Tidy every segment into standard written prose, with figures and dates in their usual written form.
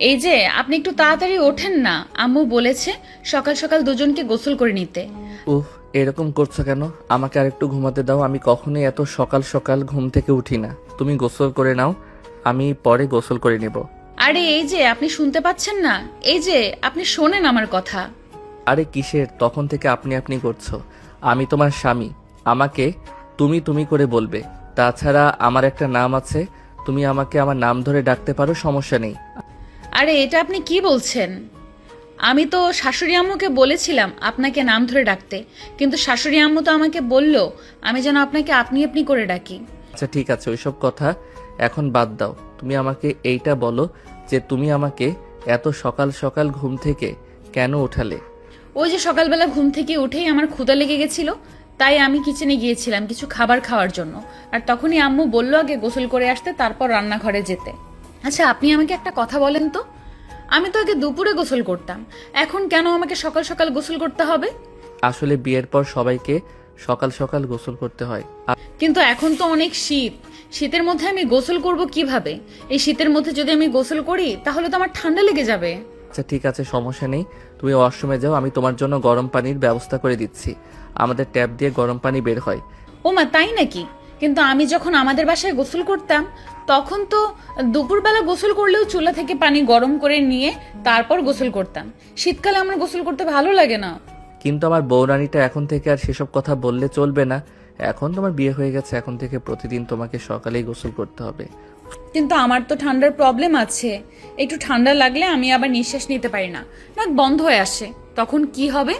এই যে আপনি একটু তাড়াতাড়ি ওঠেন না, আম্মু বলেছে সকাল সকাল দুজনকে গোসল করে নিতে। উফ, এরকম করছো কেন? আমাকে আরেকটু ঘুমাতে দাও। আমি কখনোই এত সকাল সকাল ঘুম থেকে উঠি না। তুমি গোসল করে নাও, আমি পরে গোসল করে নেব। আরে এই যে আপনি শুনতে পাচ্ছেন না? এই যে আপনি শোনেন আমার কথা। আরে কিসের তখন থেকে আপনি আপনি করছো? আমি তোমার স্বামী, আমাকে তুমি তুমি করে বলবে। তাছাড়া আমার একটা নাম আছে, তুমি আমাকে আমার নাম ধরে ডাকতে পারো, সমস্যা নেই। আরে এটা আপনি কি বলছেন? আমি তো শাশুড়ি আম্মুকে বলেছিলাম আপনাকে নাম ধরে ডাকতে, কিন্তু শাশুড়ি আম্মু তো আমাকে বলল আমি যেন আপনাকে আপনি আপনি করে ডাকি। আচ্ছা ঠিক আছে, ওইসব কথা এখন বাদ দাও। তুমি আমাকে এইটা বলো যে তুমি আমাকে এত সকাল সকাল ঘুম থেকে কেন উঠালে? ওই যে সকালবেলা ঘুম থেকে উঠেই আমার ক্ষুধা লেগে গেছিল, তাই আমি কিচেনে গিয়েছিলাম কিছু খাবার খাওয়ার জন্য। আর তখনই আম্মু বলল আগে গোসল করে আসতে, তারপর রান্নাঘরে যেতে। আচ্ছা আপনি আমাকে একটা কথা বলেন তো, আমি তো আগে দুপুরে গোসল করতাম, এখন কেন আমাকে সকাল সকাল গোসল করতে হবে? আসলে বিয়ের পর সবাইকে সকাল সকাল গোসল করতে হয়। কিন্তু এখন তো অনেক শীত, শীতের মধ্যে আমি গোসল করব কিভাবে? এই শীতের মধ্যে যদি আমি গোসল করি তাহলে তো আমার ঠান্ডা লেগে যাবে। আচ্ছা ঠিক আছে, সমস্যা নেই। তুমি ওয়াশরুমে যাও, আমি তোমার জন্য গরম পানির ব্যবস্থা করে দিচ্ছি। আমাদের ট্যাপ দিয়ে গরম পানি বের হয়। ওমা তাই নাকি? কিন্তু আমি যখন আমাদের বাসায় গোসল করতাম তখন তো দুপুরবেলা গোসল করলেও চুলা থেকে পানি গরম করে নিয়ে তারপর গোসল করতাম। শীতকালে আমার গোসল করতে ভালো লাগে না। কিন্তু আমার বউরানীটা এখন থেকে আর সেসব কথা বললে চলবে না। এখন তোমার বিয়ে হয়ে গেছে, এখন থেকে প্রতিদিন তোমাকে সকালেই গোসল করতে হবে। কিন্তু আমার তো ঠান্ডার প্রবলেম আছে, একটু ঠান্ডা লাগলে আমি আবার নিঃশ্বাস নিতে পারি না, নাক বন্ধ হয়ে আসে। তখন কি হবে?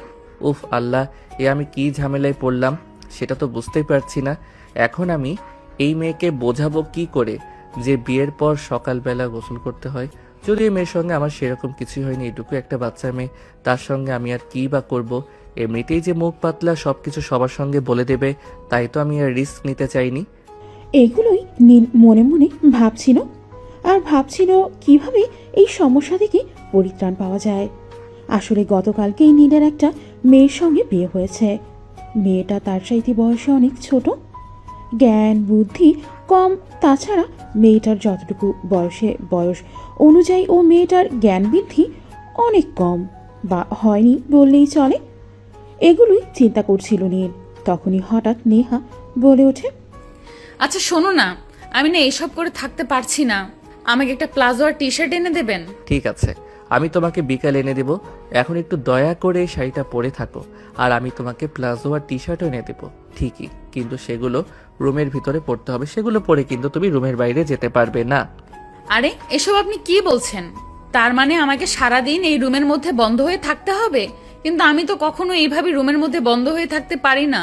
উফ আল্লাহ, এ আমি কি ঝামেলায় পড়লাম সেটা তো বুঝতেই পারছি না। এখন আমি এই মেয়েকে বোঝাবো কি করে যে বিয়ের পর সকালবেলা গোসল করতে হয়? যদি এই মেয়ের সঙ্গে আমার সেরকম কিছুই হয়নি, এটুকু একটা বাচ্চা মেয়ে, তার সঙ্গে আমি আর কি বা করব? এমনিতেই যে মুখ পাতলা, সবকিছু সবার সঙ্গে বলে দেবে, তাই তো আমি আর রিস্ক নিতে চাইনি। এগুলোই নীল মনে মনে ভাবছিল, আর ভাবছিল কিভাবে এই সমস্যা থেকে পরিত্রাণ পাওয়া যায়। আসলে গতকালকেই নীলের একটা মেয়ের সঙ্গে বিয়ে হয়েছে। মেয়েটা তার চাইতে বয়সে অনেক ছোট, জ্ঞান বুদ্ধি কম। তাছাড়া মেয়েটার যতটুকু বয়স অনুযায়ী ও মেয়েটার জ্ঞান বৃদ্ধি অনেক কম, বা হয়নি বললেই চলে। এগুলোই চিন্তা করছিল নীল। তখনই হঠাৎ নেহা বলে ওঠে, আচ্ছা শোনো না, আমি না এসব করে থাকতে পারছি না, আমাকে একটা প্লাজো আর টি শার্ট এনে দেবেন? ঠিক আছে, আমি তোমাকে বিকাল এনে দেব। এখন একটু দয়া করে শাড়িটা পরে থাকো, আর আমি তোমাকে প্লাজো আর টি শার্টও এনে দেবো। ঠিকই, কিন্তু সেগুলো রুমের ভিতরে পরতে হবে। সেগুলো পরে কিন্তু তুমি রুমের বাইরে যেতে পারবে না। আরে এসব আপনি কি বলছেন? তার মানে আমাকে সারাদিন এই রুমের মধ্যে বন্ধ হয়ে থাকতে হবে? কিন্তু আমি তো কখনো এইভাবে রুমের মধ্যে বন্ধ হয়ে থাকতে পারি না।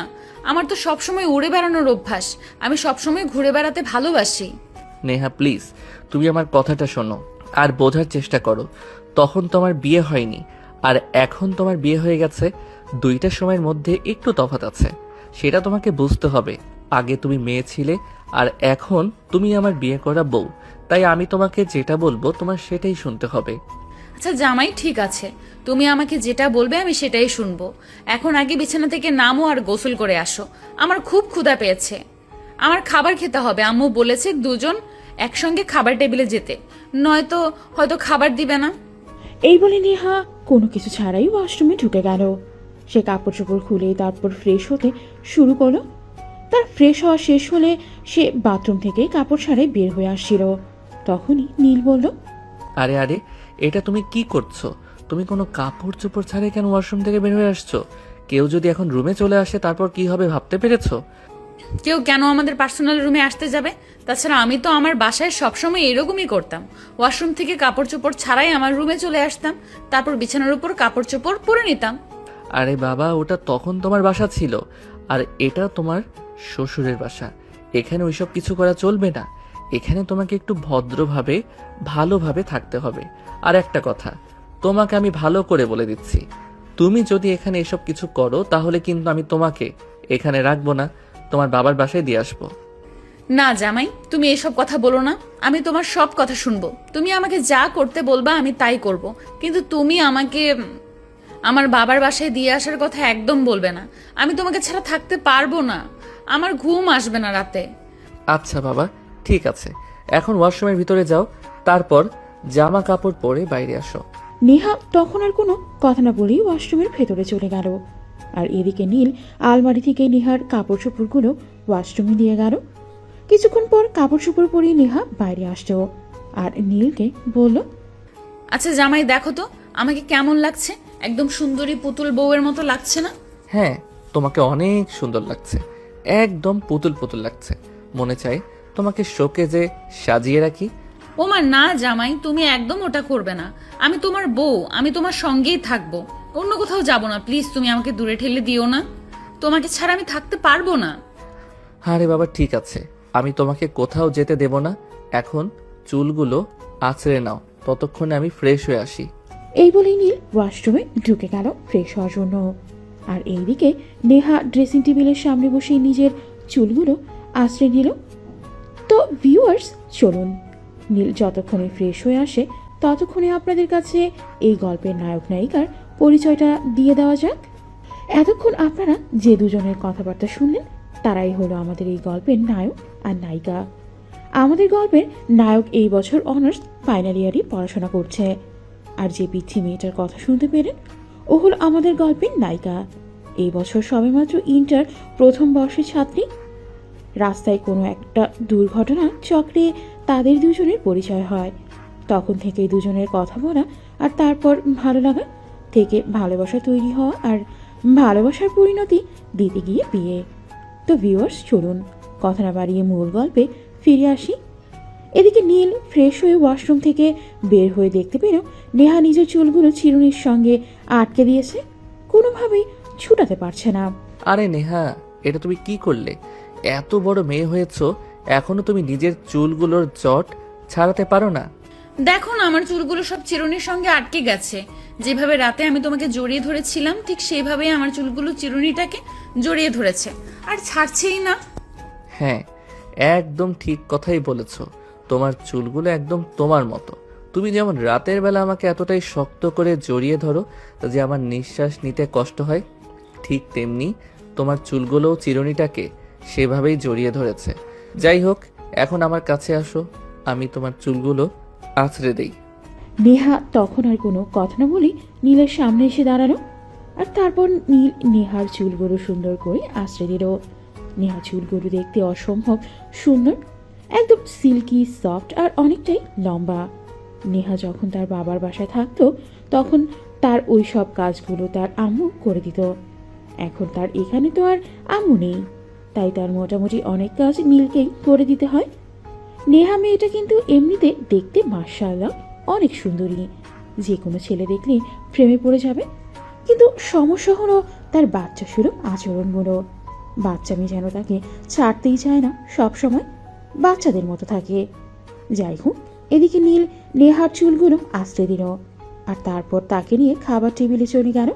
আমার তো সবসময় উড়ে বেড়ানোর অভ্যাস, আমি সবসময় ঘুরে বেড়াতে ভালোবাসি। নেহা প্লিজ, তুমি আমার কথাটা শোনো আর বোঝার চেষ্টা করো। তখন তোমার বিয়ে হয়নি, আর এখন তোমার বিয়ে হয়ে গেছে। দুইটা সময়ের মধ্যে একটু তফাৎ আছে, সেটা তোমাকে বুঝতে হবে। আগে তুমি মেয়ে ছিলে, আর এখন তুমি আমার বিয়ে করা বউ। তাই আমি তোমাকে যেটা বলবো তোমার সেটাই শুনতে হবে। আচ্ছা জামাই ঠিক আছে, তুমি আমাকে যেটা বলবে আমি সেটাই শুনবো। এখন আগে বিছানা থেকে নামো আর গোসল করে আসো, আমার খুব ক্ষুধা পেয়েছে। আমার খাবার খেতে হবে, আম্মু বলেছে দুজন একসঙ্গে খাবার টেবিলে যেতে, নয়তো হয়তো খাবার দিবে না। এই বলে নেহা কোনো কিছু ছাড়াই ওয়াশরুমে ঢুকে গেল। সে কাপড় চোপড় খুলে তারপর ফ্রেশ হতে শুরু করলো। তার ফ্রেশ হওয়া শেষ হলে সে বাথরুম থেকে কাপড় ছাড়াই বের হয়ে আসছিল। তখনই নীল বলল, আরে আরে, এটা তুমি কি করছো? তুমি কোনো কাপড় চোপড় ছাড়াই কেন ওয়াশরুম থেকে বের হয়ে আসছো? কেউ যদি এখন রুমে চলে আসে তারপর কি হবে ভাবতে পেরেছো? কেউ কেন আমাদের পার্সোনাল রুমে আসতে যাবে? তাছাড়া আমি তো আমার বাসায় সবসময় এরকমই করতাম, ওয়াশরুম থেকে কাপড় চোপড় ছাড়াই আমার রুমে চলে আসতাম, তারপর বিছানার উপর কাপড় চোপড় পরে নিতাম। আরে বাবা, ওটা তখন তোমার বাসা ছিল, আর এটা তোমার শ্বশুরের বাসা। এখানে ওইসব কিছু করা চলবে না। এখানে তোমাকে একটু ভদ্রভাবে ভালোভাবে থাকতে হবে। আর একটা কথা তোমাকে আমি ভালো করে বলে দিচ্ছি, তুমি যদি এখানে এসব কিছু করো তাহলে কিন্তু আমি তোমাকে এখানে রাখবো না, তোমার বাবার বাসায় দিয়ে আসবো। না জামাই, তুমি এসব কথা বলো না, আমি তোমার সব কথা শুনবো। তুমি আমাকে যা করতে বলবা আমি তাই করব, কিন্তু তুমি আমাকে আমার বাবার বাসায় দিয়ে আসার কথা একদম বলবে না। আমি তোমাকে ছাড়া থাকতে পারবো না, আমার ঘুম আসবে না রাতে। আচ্ছা বাবা, ঠিক আছে, এখন ওয়াশরুমের ভিতরে যাও, তারপর জামা কাপড় পরে বাইরে আসো। নেহা তখন আর কোনো কথা না বলেই ওয়াশরুমের ভেতরে চলে গেল। আর এদিকে নীল আলমারি থেকে নেহার কাপড় চোপড়গুলো ওয়াশরুমে দিয়ে গেল। কিছুক্ষণ পর কাপড় চোপড় পরিয়ে নেহা বাইরে আসলো আর নীলকে বলল, আচ্ছা জামাই, দেখো তো আমাকে কেমন লাগছে? একদম সুন্দরী পুতুল বউয়ের মতো লাগছে না? হ্যাঁ, তোমাকে অনেক সুন্দর লাগছে, একদম পুতুল পুতুল লাগছে। মনে চাই তোমাকে শোকেজে সাজিয়ে রাখি। ওমা না জামাই, তুমি একদম ওটা করবে না। আমি তোমার বউ, আমি তোমার সঙ্গেই থাকবো, অন্য কোথাও যাব না। প্লিজ তুমি আমাকে দূরে ঠেলে দিও না, তোমাকে ছাড়া আমি থাকতে পারবো না। আরে বাবা ঠিক আছে, আমি তোমাকে কোথাও যেতে দেব না। এখন চুলগুলো আঁচড়ে নাও, ততক্ষণে আমি ফ্রেশ হয়ে আসি। এই বলেই নীল ওয়াশরুমে ঢুকে গেল ফ্রেশ হওয়ার জন্য। আর এইদিকে নেহা ড্রেসিং টেবিলের সামনে বসে নিজের চুলগুলো আশ্রয় নিল। তো ভিউয়ার্স, চলুন নীল যতক্ষণে ফ্রেশ হয়ে আসে ততক্ষণে আপনাদের কাছে এই গল্পের নায়ক নায়িকার পরিচয়টা দিয়ে দেওয়া যাক। এতক্ষণ আপনারা যে দুজনের কথাবার্তা শুনলেন তারাই হলো আমাদের এই গল্পের নায়ক আর নায়িকা। আমাদের গল্পের নায়ক এই বছর অনার্স ফাইনাল ইয়ারে পড়াশোনা করছে, আর যে পিচ্ছি মেয়েটার কথা শুনতে পেলেন ও হলো আমাদের গল্পের নায়িকা। এই বছর সবেমাত্র ইন্টার প্রথম বর্ষের ছাত্রী। রাস্তায় কোনো একটা দুর্ঘটনা চক্রে তাদের দুজনের পরিচয় হয়। তখন থেকেই দুজনের কথা বলা আর তারপর ভালো লাগা থেকে ভালোবাসা তৈরি হওয়া আর ভালোবাসার পরিণতি দিতে গিয়ে বিয়ে। তো ভিউয়ার্স, চলুন কথা না বাড়িয়ে মূল গল্পে ফিরে আসি। এদিকে নীল ফ্রেশ হয়ে ওয়াশরুম থেকে বের হয়ে দেখতে পেল নেহা নিজের চুলগুলো চিরুনির সঙ্গে আটকে দিয়েছে, কোনোভাবেই ছুটাতে পারছে না। আরে নেহা, এটা তুমি কি করলে? এত বড় মেয়ে হয়েছো, এখনো তুমি নিজের চুলগুলোর জট ছাড়াতে পারো না? দেখো না, আমার চুলগুলো সব চিরুনির সঙ্গে আটকে গেছে। যেভাবে রাতে আমি তোমাকে জড়িয়ে ধরেছিলাম ঠিক সেইভাবেই আমার চুলগুলো চিরুনিটাকে জড়িয়ে ধরেছে, আর ছাড়ছেই না। হ্যাঁ, একদম ঠিক কথাই বলেছো। তোমার চুলগুলো একদম তোমার মতো। তুমি যেমন রাতের বেলা আমাকে এতটাই শক্ত করে জড়িয়ে ধরো যে আমার নিঃশ্বাস নিতে কষ্ট হয়, ঠিক তেমনি তোমার চুলগুলোও চিরুনিটাকে সেভাবেই জড়িয়ে ধরেছে। যাই হোক, এখন আমার কাছে আসো, আমি তোমার চুলগুলো আঁচড়ে দেই। নেহা তখন আর কোনো কথা না বলে নীলের সামনে এসে দাঁড়ালো, আর তারপর নীল নেহার চুলগুলো সুন্দর করে আশ্রয় দিল। নেহা চুলগুলো দেখতে অসম্ভব সুন্দর, একদম সিল্কি সফট আর অনেকটাই লম্বা। নেহা যখন তার বাবার বাসায় থাকতো তখন তার ওই সব কাজগুলো তার আম্মু করে দিত। এখন তার এখানে তো আর আম্মু নেই, তাই তার মোটামুটি অনেক কাজ নীলকেই করে দিতে হয়। নেহা মেয়েটা কিন্তু এমনিতে দেখতে মাশাআল্লাহ অনেক সুন্দরী, যে কোনো ছেলে দেখলে প্রেমে পড়ে যাবে। কিন্তু সমস্যা হলো তার বাচ্চা সুলভ আচরণগুলো। বাচ্চা মেয়ে যেন তাকে ছাড়তেই চায় না, সবসময় বাচ্চাদের মতো থাকে। যাই হোক, এদিকে নীল নেহার চুলগুলো আশ্রয় দিল আর তারপর তাকে নিয়ে খাবার টেবিলে চলে গেল।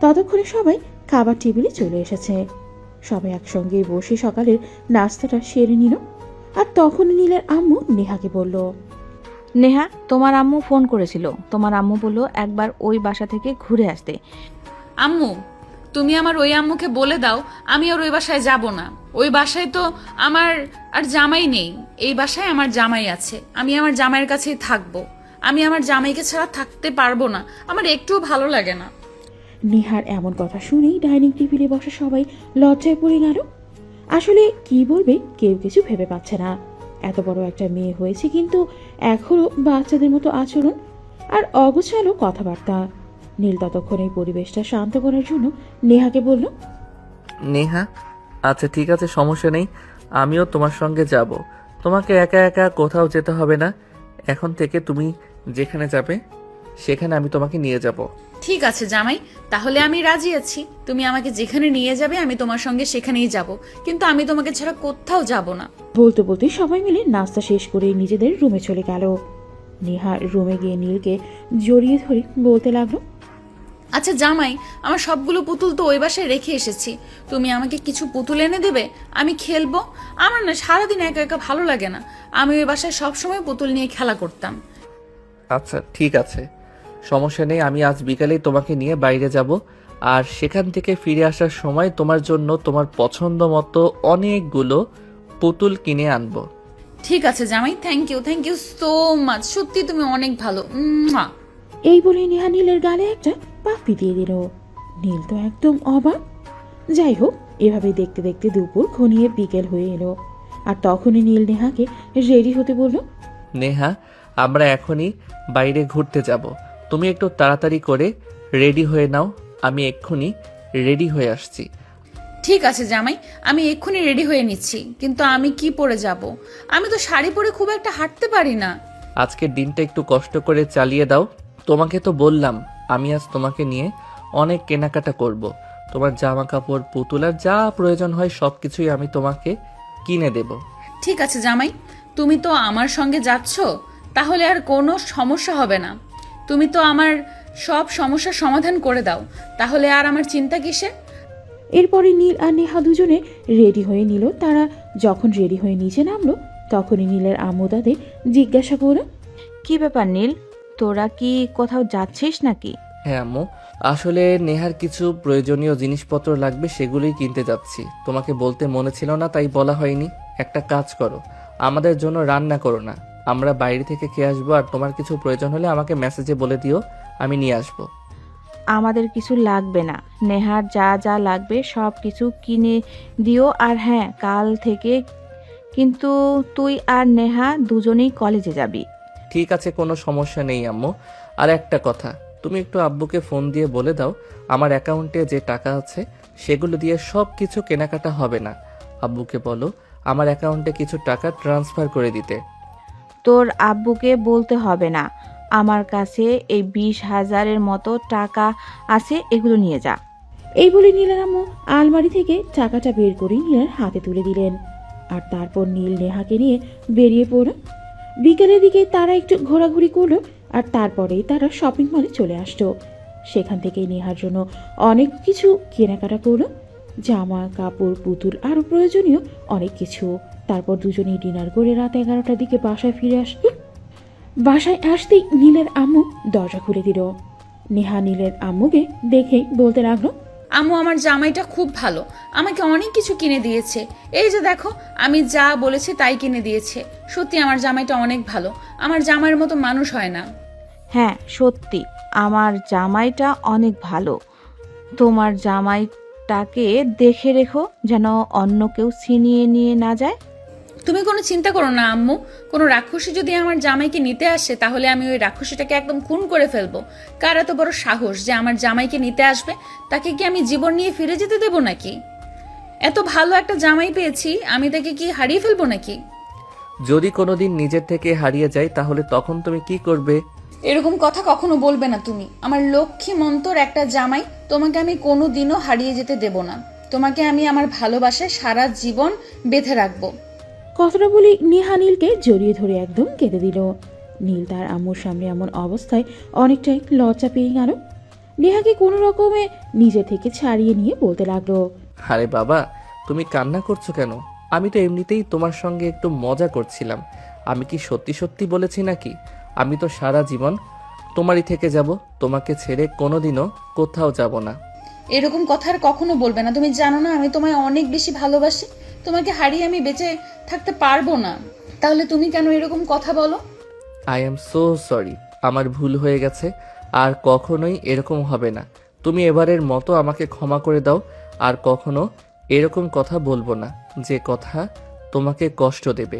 ততক্ষণে সবাই খাবার টেবিলে চলে এসেছে। সবাই একসঙ্গে বসে সকালের নাস্তাটা সেরে নিল। আর তখন নীলের আম্মু নেহাকে বলল, নেহা, তোমার আম্মু ফোন করেছিল। তোমার আম্মু বলল একবার ওই বাসা থেকে ঘুরে আসতে। আম্মু, তুমি আমার ওই আম্মুকে বলে দাও আমি আর ওই বাসায় যাব না। ওই বাসায় তো আমার আর জামাই নেই, এই বাসায় আমার জামাই আছে। আমি আমার জামাইয়ের কাছেই থাকবো। আমি আমার জামাইকে ছাড়া থাকতে পারবো না, আমার একটুও ভালো লাগে না। নেহার এমন কথা শুনেই ডাইনিং টেবিলে বসা সবাই লজ্জায় পড়ে গেল। আসলে কি বলবে কেউ কিছু ভেবে পাচ্ছে না। এত বড় একটা মেয়ে হয়েছে কিন্তু এখনো বাচ্চাদের মতো আচরণ আর অগোছালো কথাবার্তা। নীল ততক্ষণ এই পরিবেশটা শান্ত করার জন্য নেহাকে বলল, নেহা, আচ্ছা ঠিক আছে, সমস্যা নেই, আমিও তোমার সঙ্গে যাব। তোমাকে একা একা কোথাও যেতে হবে না। এখন থেকে তুমি যেখানে যাবে সেখানে আমি তোমাকে নিয়ে যাব। ঠিক আছে জামাই, তাহলে আমি রাজি আছি। তুমি আমাকে যেখানে নিয়ে যাবে আমি তোমার সঙ্গে সেখানেই যাব, কিন্তু আমি তোমাকে ছাড়া কোথাও যাব না। বলতে বলতে সবাই মিলে নাস্তা শেষ করে নিজেদের রুমে চলে গেল। নেহা রুমে গিয়ে নীলকে জড়িয়ে ধরে বলতে লাগলো, আচ্ছা জামাই, আমার সবগুলো পুতুল তো ওই বাসায় রেখে এসেছি। তুমি আমাকে কিছু পুতুল এনে দেবে, আমি খেলবো। আমার না সারাদিন একা একা ভালো লাগে না। আমি ওই বাসায় সবসময় পুতুল নিয়ে খেলা করতাম। আচ্ছা ঠিক আছে, সমস্যা নেই, আমি আজ বিকালেই তোমাকে নিয়ে বাইরে যাব, আর সেখান থেকে ফিরে আসার সময় তোমার জন্য তোমার পছন্দ মতো অনেকগুলো পুতুল কিনে আনবো। ঠিক আছে জামাই, থ্যাংক ইউ সো মাচ, সত্যি তুমি অনেক ভালো। মুয়া। এই বলে নেহা নীলের গালে একটা পাপ্পি দিয়ে দিল। নীল তো একদম অবাক। যাই হোক, এভাবে দেখতে দেখতে দুপুর ঘনিয়ে বিকেল হয়ে এলো। আর তখনই নীল নেহাকে রেডি হতে বলল। নেহা, আমরা এখনই বাইরে ঘুরতে যাব। তুমি একটু তাড়াতাড়ি করে রেডি হয়ে নাও, আমি এক্ষুনি রেডি হয়ে আসছি। ঠিক আছে জামাই, আমি এক্ষুনি রেডি হয়ে নিচ্ছি, কিন্তু আমি কি পরে যাব? আমি তো শাড়ি পরে খুব একটা হাঁটতে পারি না। আজকের দিনটা একটু কষ্ট করে চালিয়ে দাও। তোমাকে তো বললাম আমি আজ তোমাকে নিয়ে অনেক কেনাকাটা করব। তোমার জামা কাপড়, পুতুল আর যা প্রয়োজন হয় সব কিছুই আমি তোমাকে কিনে দেব। ঠিক আছে জামাই, তুমি তো আমার সঙ্গে যাচ্ছ, তাহলে আর কোনো সমস্যা হবে না। তুমি তো আমার সব সমস্যার সমাধান করে দাও, তাহলে আর আমার চিন্তা কিসের? এরপরে নীল আর নেহা দুজনে রেডি হয়ে নিল। তারা যখন রেডি হয়ে নিচে নামলো, তখনই নীলের আম্মু তাদের জিজ্ঞাসা করলো। কি ব্যাপার নীল, তোরা কি কোথাও যাচ্ছিস নাকি? হ্যাঁ আম্মু, আসলে নেহার কিছু প্রয়োজনীয় জিনিসপত্র লাগবে, সেগুলোই কিনতে যাচ্ছি। তোমাকে বলতে মনে ছিল না, তাই বলা হয়নি। একটা কাজ করো, আমাদের জন্য রান্না করো না, আমরা বাইরে থেকে খেয়ে আসবো। আর তোমার কিছু প্রয়োজন হলে আমাকে মেসেজে বলে দিও, আমি নিয়ে আসবো। আমাদের কিছু লাগবে না, নেহার যা যা লাগবে সব কিছু কিনে দিও। আর হ্যাঁ, কাল থেকে কিন্তু তুই আর নেহা দুজনেই কলেজে যাবি। ঠিক আছে, কোনো সমস্যা নেই আম্মু। আর একটা কথা, তুমি একটু আব্বুকে ফোন দিয়ে বলে দাও আমার অ্যাকাউন্টে যে টাকা আছে সেগুলো দিয়ে সব কিছু কেনাকাটা হবে না। আব্বুকে বলো আমার অ্যাকাউন্টে কিছু টাকা ট্রান্সফার করে দিতে। তোর আব্বুকে বলতে হবে না, আমার কাছে এই 20,000-এর মতো টাকা আছে, এগুলো নিয়ে যা। এই বলে নীলের আম্মু আলমারি থেকে টাকাটা বের করে নীলের হাতে তুলে দিলেন। আর তারপর নীল নেহাকে নিয়ে বেরিয়ে পড়ল। বিকেলের দিকে তারা একটু ঘোরাঘুরি করলো। আর তারপরেই তারা শপিং মলে চলে আসলো। সেখান থেকে নেহার জন্য অনেক কিছু কেনাকাটা করলো, জামা কাপড়, পুতুল আরও প্রয়োজনীয় অনেক কিছু। তারপর দুজনেই ডিনার করে রাত 11টার দিকে বাসায় ফিরে আসলো। বাসায় আসতেই নীলের আম্মু দরজা খুলে দিল। নেহা নীলের আম্মুকে দেখেই বলতে লাগলো। আম্মু, আমার জামাইটা খুব ভালো, আমাকে অনেক কিছু কিনে দিয়েছে। এই যে দেখো, আমি যা বলেছি তাই কিনে দিয়েছে। সত্যি আমার জামাইটা অনেক ভালো, আমার জামাইয়ের মতো মানুষ হয় না। হ্যাঁ সত্যি, আমার জামাইটা অনেক ভালো। তোমার জামাইটাকে দেখে রেখো যেন অন্য কেউ ছিনিয়ে নিয়ে না যায়। তুমি কোনো চিন্তা করো না আম্মু, কোনো রাক্ষসী যদি আমার জামাইকে নিতে আসে তাহলে আমি ওই রাক্ষসীটাকে একদম খুন করে ফেলবো। কার এত বড় সাহস যে আমার জামাইকে নিতে আসবে? তাকে কি আমি জীবন নিয়ে ফিরে যেতে দেবো নাকি? এত ভালো একটা জামাই পেয়েছি, আমি তাকে কি হারিয়ে ফেলবো নাকি? যদি কোনোদিন নিজের থেকে হারিয়ে যায় তাহলে তখন তুমি কি করবে? এরকম কথা কখনো বলবে না তুমি। আমার লক্ষ্মী মন্তর একটা জামাই, তোমাকে আমি কোনোদিনও হারিয়ে যেতে দেব না। তোমাকে আমি আমার ভালোবাসায় সারা জীবন বেঁধে রাখবো। কথাটা বলে নেহা নীলকে জড়িয়ে ধরে একদম কেঁদে দিল। নীল তার আম্মুর সামনে এমন অবস্থায় অনেকটাই লজ্জা পেয়ে গেল। নেহাকে কোনো রকমে নিজে থেকে ছাড়িয়ে নিয়ে বলতে লাগলো। আরে বাবা, তুমি কান্না করছো কেন? আমি তো এমনিতেই তোমার সঙ্গে একটু মজা করছিলাম। আমি কি সত্যি সত্যি বলেছি নাকি? আমি তো সারা জীবন তোমারই থেকে যাব, তোমাকে ছেড়ে কোনোদিনও কোথাও যাব না। এরকম কথা আর কখনো বলবে না। তুমি জানো না আমি তোমায় অনেক বেশি ভালোবাসি। তোমাকে হারিয়ে আমি বেঁচে থাকতে পারবো না। তাহলে তুমি কেন এরকম কথা বলো? আই এম সো সরি, আমার ভুল হয়ে গেছে, আর কখনোই এরকম হবে না। তুমি এবারের মতো আমাকে ক্ষমা করে দাও, আর কখনো এরকম কথা বলবো না যে কথা তোমাকে কষ্ট দেবে।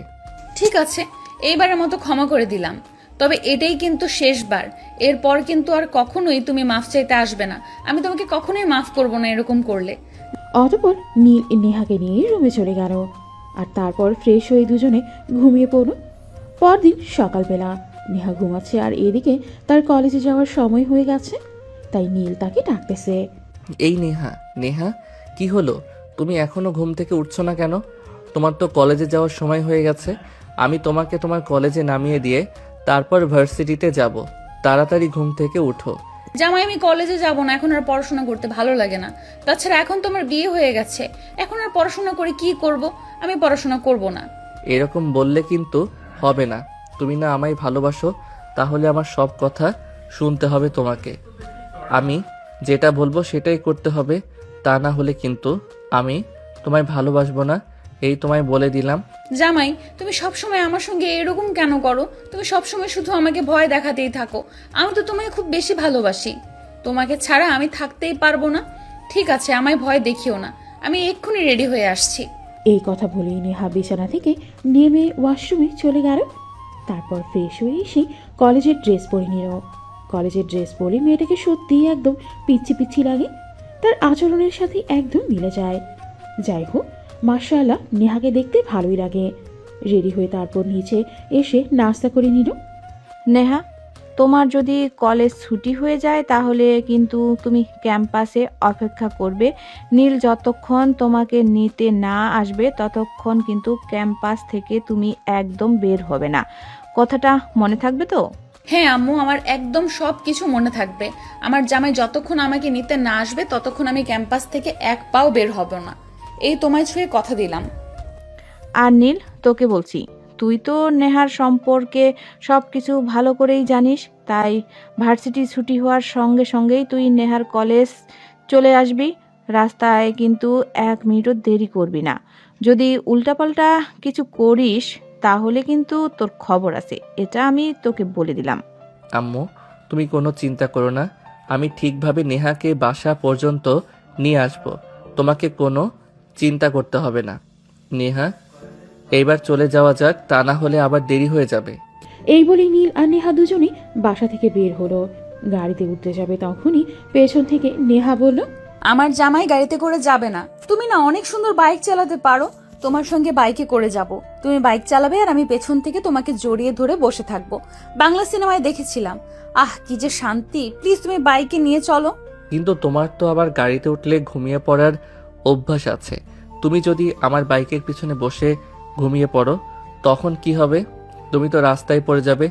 ঠিক আছে, এইবারের মতো ক্ষমা করে দিলাম, তবে এটাই কিন্তু শেষবার। এরপর কিন্তু আর কখনোই তুমি মাফ চাইতে আসবে না। আমি তোমাকে কখনোই মাফ করবো না এরকম করলে। অতঃপর নীল নেহাকে নিয়ে রুমে চলে গেল। আর তারপর ফ্রেশ হয়ে দুজনে ঘুমিয়ে পড়ল। পরদিন সকালবেলা নেহা ঘুমাচ্ছে, আর এদিকে তার কলেজে যাওয়ার সময় হয়ে গেছে। তাই নীল তাকে ডাকতেছে। এই নেহা, নেহা, কি হলো? তুমি এখনো ঘুম থেকে উঠছো না কেন? তোমার তো কলেজে যাওয়ার সময় হয়ে গেছে। আমি তোমাকে তোমার কলেজে নামিয়ে দিয়ে তারপর ভার্সিটিতে যাব। তাড়াতাড়ি ঘুম থেকে উঠো। জামাই, আমি কলেজে যাব না, এখন আর পড়াশোনা করতে ভালো লাগে না। তাছাড়া এখন তোমার বিয়ে হয়ে গেছে, এখন আর পড়াশোনা করে কি করব? আমি পড়াশোনা করব না। এরকম বললে কিন্তু হবে না। তুমি না আমায় ভালোবাসো, তাহলে আমার সব কথা শুনতে হবে তোমাকে। আমি যেটা বলবো সেটাই করতে হবে, তা না হলে কিন্তু আমি তোমায় ভালোবাসবো না। এই তোমায় বলে দিলাম। জামাই, তুমি সবসময় আমার সঙ্গে এরকম কেন করো? তুমি সবসময় শুধু আমাকে ভয় দেখাতেই থাকো। আমি তো তোমাকে খুব বেশি ভালোবাসি। তোমাকে ছাড়া আমি থাকতেই পারবো না। ঠিক আছে, আমায় ভয় দেখিও না। আমি এক্ষুনি রেডি হয়ে আসছি। এই কথা বলেই নেহা বিছানা থেকে নেমে ওয়াশরুমে চলে গেল। তারপর ফ্রেশ হয়ে এসে কলেজের ড্রেস পরে নিল। কলেজের ড্রেস পরে মেয়েটাকে সত্যিই একদম পিচ্ছি পিচ্ছি লাগে। তার আচরণের সাথে একদম মিলে যায়। যাই হোক, মাশাআল্লাহ, নেহাকে দেখতে ভালোই লাগে। রেডি হয়ে তারপর নিচে এসে নাস্তা করে নিল। নেহা, তোমার যদি কলেজ ছুটি হয়ে যায় তাহলে কিন্তু তুমি ক্যাম্পাসে অপেক্ষা করবে। নীল যতক্ষণ তোমাকে নিতে না আসবে ততক্ষণ কিন্তু ক্যাম্পাস থেকে তুমি একদম বের হবে না। কথাটা মনে থাকবে তো? হ্যাঁ আম্মু, আমার একদম সব কিছু মনে থাকবে। আমার জামাই যতক্ষণ আমাকে নিতে না আসবে ততক্ষণ আমি ক্যাম্পাস থেকে এক পাও বের হব না। এই তোমায় ছুঁয়ে কথা দিলাম। আর নীল, তোকে বলছি, তুই তো নেহার সম্পর্কে সব কিছু ভালো করেই জানিস। তাই ভার্সিটি ছুটি হওয়ার সঙ্গে সঙ্গেই তুই নেহার কলেজ চলে আসবি। রাস্তায় কিন্তু 1 মিনিটও দেরি করবি না। যদি উল্টাপাল্টা কিছু করিস তাহলে কিন্তু তোর খবর আছে, এটা আমি তোকে বলে দিলাম। আম্মু, তুমি কোনো চিন্তা করো না। আমি ঠিকভাবে নেহাকে বাসা পর্যন্ত নিয়ে আসব। তোমাকে কোনো চিন্তা করতে হবে না। নেহা, এইবার চলে যাওয়া যাক, তা না হলে আবার দেরি হয়ে যাবে। এই বলে নীল আর নেহা দুজনেই বাসা থেকে বের হলো। গাড়িতে উঠতে যাবে তখনই পেছন থেকে নেহা বলল, আমার জামাই গাড়িতে করে যাবে না। তুমি না অনেক সুন্দর বাইক চালাতে পারো। তোমার সঙ্গে বাইকে করে যাব। তুমি বাইক চালাবে আর আমি পেছন থেকে তোমাকে জড়িয়ে ধরে বসে থাকবো। বাংলা সিনেমায় দেখেছিলাম। আহ, কি যে শান্তি। প্লিজ তুমি বাইকে নিয়ে চলো। কিন্তু তোমার তো আবার গাড়িতে উঠলে ঘুমিয়ে পড়ার অভ্যাস আছে। তুমি যদি আমার বাইকের পিছনে বসে ঘুমিয়ে পড়ো তখন কি হবে? তুমি তো রাস্তায় পড়ে যাবে।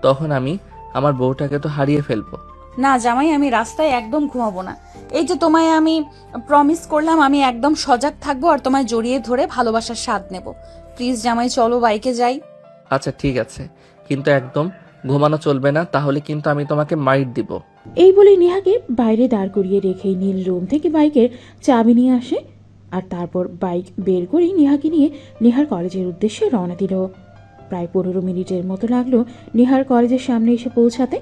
তখন আমি আমার বউটাকে তো হারিয়ে ফেলবো। না জামাই, আমি রাস্তায় একদম ঘুমাবো না। এই যে তোমায় আমি প্রমিস করলাম আমি একদম সজাগ থাকবো আর তোমায় জড়িয়ে ধরে ভালোবাসার স্বাদ নেব। প্লিজ জামাই, চলো বাইকে যাই। আচ্ছা ঠিক আছে, কিন্তু একদম ঘুমানো চলবে না, তাহলে কিন্তু আমি তোমাকে মাইট দিব। এই বলে নেহাকে বাইরে দাঁড় করিয়ে রেখেই নীল রুম থেকে বাইকের চাবি নিয়ে আসে। আর তারপর বাইক বের করেই নেহাকে নিয়ে নেহার কলেজের উদ্দেশ্যে রওনা দিল। প্রায় 15 মিনিটের মতো লাগলো নেহার কলেজের সামনে এসে পৌঁছাতে।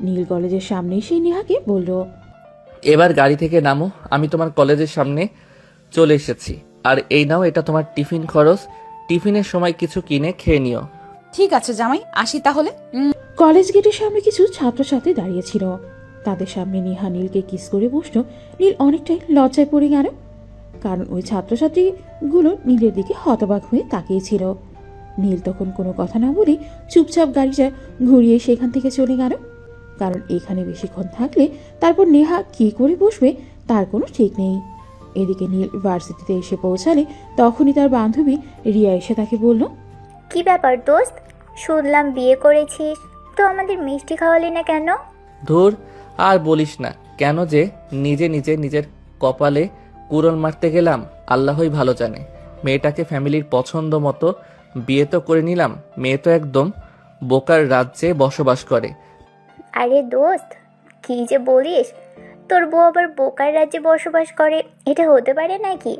নীল কলেজের সামনে এসেই নেহাকে বলল, এবার গাড়ি থেকে নামো, আমি তোমার কলেজের সামনে চলে এসেছি। আর এই নাও, এটা তোমার টিফিন খরচ। টিফিনের সময় কিছু কিনে খেয়ে নিও। ঠিক আছে জামাই, আসি তাহলে। কলেজ গেটের সামনে কিছু ছাত্রছাত্রী দাঁড়িয়েছিল। তাদের সামনে নেহা নীলকে কিস করে বসলো। নীল অনেকটাই লজ্জায় পড়ে গেল, কারণ ওই ছাত্রছাত্রীগুলো নীলের দিকে হতবাক হয়ে তাকিয়েছিল। নীল তখন কোনো কথা না বলে চুপচাপ গাড়িটা ঘুরিয়ে সেখান থেকে চলে গেল, কারণ এখানে বেশিক্ষণ থাকলে তারপর নেহা কী করে বসবে তার কোনো ঠিক নেই। এদিকে নীল ভার্সিটিতে এসে পৌঁছালে তখনই তার বান্ধবী রিয়া এসে তাকে বলল, কি ব্যাপার দোস্ত, শুনলাম বিয়ে করেছিস, তো আমাদের মিষ্টি খাওয়ালি না কেন? ধুর, আর বলিস না। কেন যে নিজে নিজে নিজের কপালে কুড়োল মারতে গেলাম আল্লাহই ভালো জানে। মেয়েটাকে ফ্যামিলির পছন্দ মতো বিয়ে তো করে নিলাম। মেয়ে তো একদম বোকার রাজ্যে বসবাস করে। আরে দোস্ত, কি যে বলিস, তোর বউ আবার বোকার রাজ্যে বসবাস করে? এটা হতে পারে নাকি?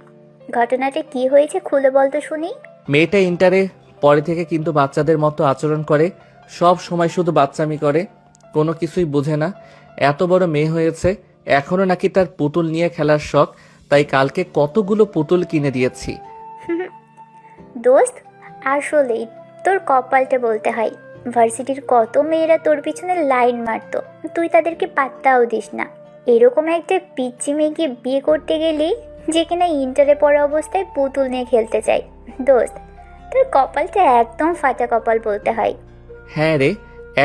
ঘটনাটা কি হয়েছে খুলে বল তো শুনি। মেয়েটা ইন্টারে পরে থেকে কিন্তু বাচ্চাদের মতো আচরণ করে, সব সময় শুধু বাচ্চামি করে, কোনো কিছুই বোঝে না। এত বড় মেয়ে হয়েছে, এখনো নাকি তার পুতুল নিয়ে খেলার শখ। তাই কালকে কতগুলো পুতুল কিনে দিয়েছি। দোস্ত, আসলেই তোর কপালটা বলতে হয়। ভার্সিটির কত মেয়েরা তোর পিছনে লাইন মারতো, তুই তাদেরকে পাত্তাও দিস না। এরকম একটা পিচ্চি মেয়েকে বিয়ে করতে গেলি যে কিনা ইন্টারে পড়া অবস্থায় পুতুল নিয়ে খেলতে চাই। দোস্ত, তোর কপালটা একদম ফাটা কপাল বলতে হয়। হ্যাঁ রে,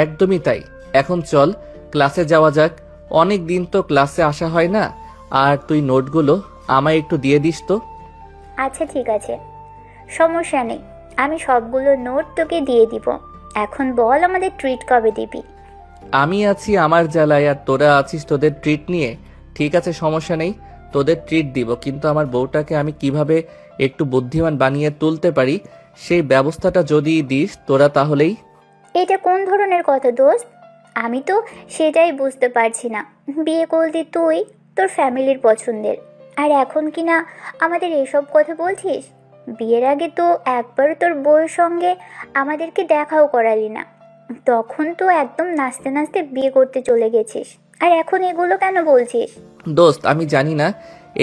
একদমই তাই। এখন চল ক্লাসে যাওয়া যাক। অনেক দিন তো ক্লাসে আসা হয় না। আর তুই নোটগুলো আমায় একটু দিয়ে দিস তো। আচ্ছা ঠিক আছে, সমস্যা নেই, আমি সবগুলো নোট তোকে দিয়ে দিব। এখন বল আমাদের ট্রিট কবে দিবি? আমি আছি আমার জ্বালায় আর তোরা আছিস তোদের ট্রিট নিয়ে। ঠিক আছে, সমস্যা নেই, তোদের ট্রিট দিব, কিন্তু আমার বউটাকে আমি কিভাবে একটু বুদ্ধিমান বানিয়ে তুলতে পারি সেই ব্যবস্থাটা যদি দিস তোরা তাহলেই। এটা কোন ধরনের কথা দোস্ত? আমি তো সেটাই বুঝতে পারছি না। বিয়ে করলি তুই তোর ফ্যামিলির পছন্দের, আর এখন কি না আমাদের এসব কথা বলছিস? বিয়ের আগে তো একবারও তোর বউয়ের সঙ্গে আমাদেরকে দেখাও করালি না। তখন তো একদম নাচতে নাচতে বিয়ে করতে চলে গেছিস, আর এখন এগুলো কেন বলছিস? দোস্ত, আমি জানি না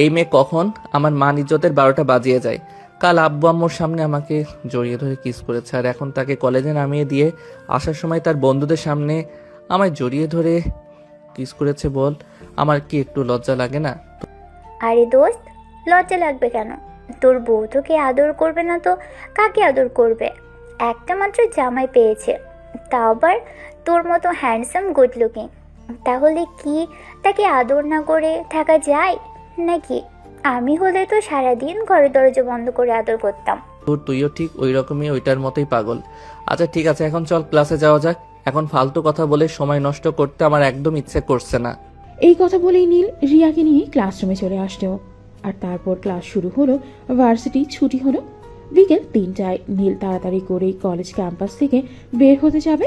এই মেয়ে কখন আমার মান ইজ্জতের 12টা বাজিয়ে যায়। কাল আব্বু আম্মুর সামনে আমাকে জড়িয়ে ধরে কিস করেছে, আর এখন তাকে কলেজে নামিয়ে দিয়ে আসার সময় তার বন্ধুদের সামনে আমায় জড়িয়ে ধরে কিস করেছে। বল, আমার কি একটু লজ্জা লাগে না? আরে দোস্ত, লজ্জা লাগবে কেন? তোর বউ তোকে আদর করবে না তো কাকে আদর করবে? একটা মাত্র জামাই পেয়েছে, তাও আবার তোর মতো হ্যান্ডসাম গুড লুকিং। তাহলে কি তাকে আদর না করে থাকা যায় নাকি? আমি হলে তো সারাদিন ঘরের দরজা বন্ধ করে আদর করতাম। তুইও ঠিক ওই রকমই, ওইটার মতোই পাগল। আচ্ছা ঠিক আছে, এখন চল ক্লাসে যাওয়া যাক। এখন ফালতু কথা বলে সময় নষ্ট করতে আমার একদম ইচ্ছে করছে না। এই কথা বলেই নীল রিয়াকে নিয়ে ক্লাসরুমে চলে আসলো। আর তারপর ক্লাস শুরু হলো। ভার্সিটি ছুটি হলো। বিকেল 3টায় নীল তাড়াতাড়ি করে কলেজ ক্যাম্পাস থেকে বের হতে যাবে।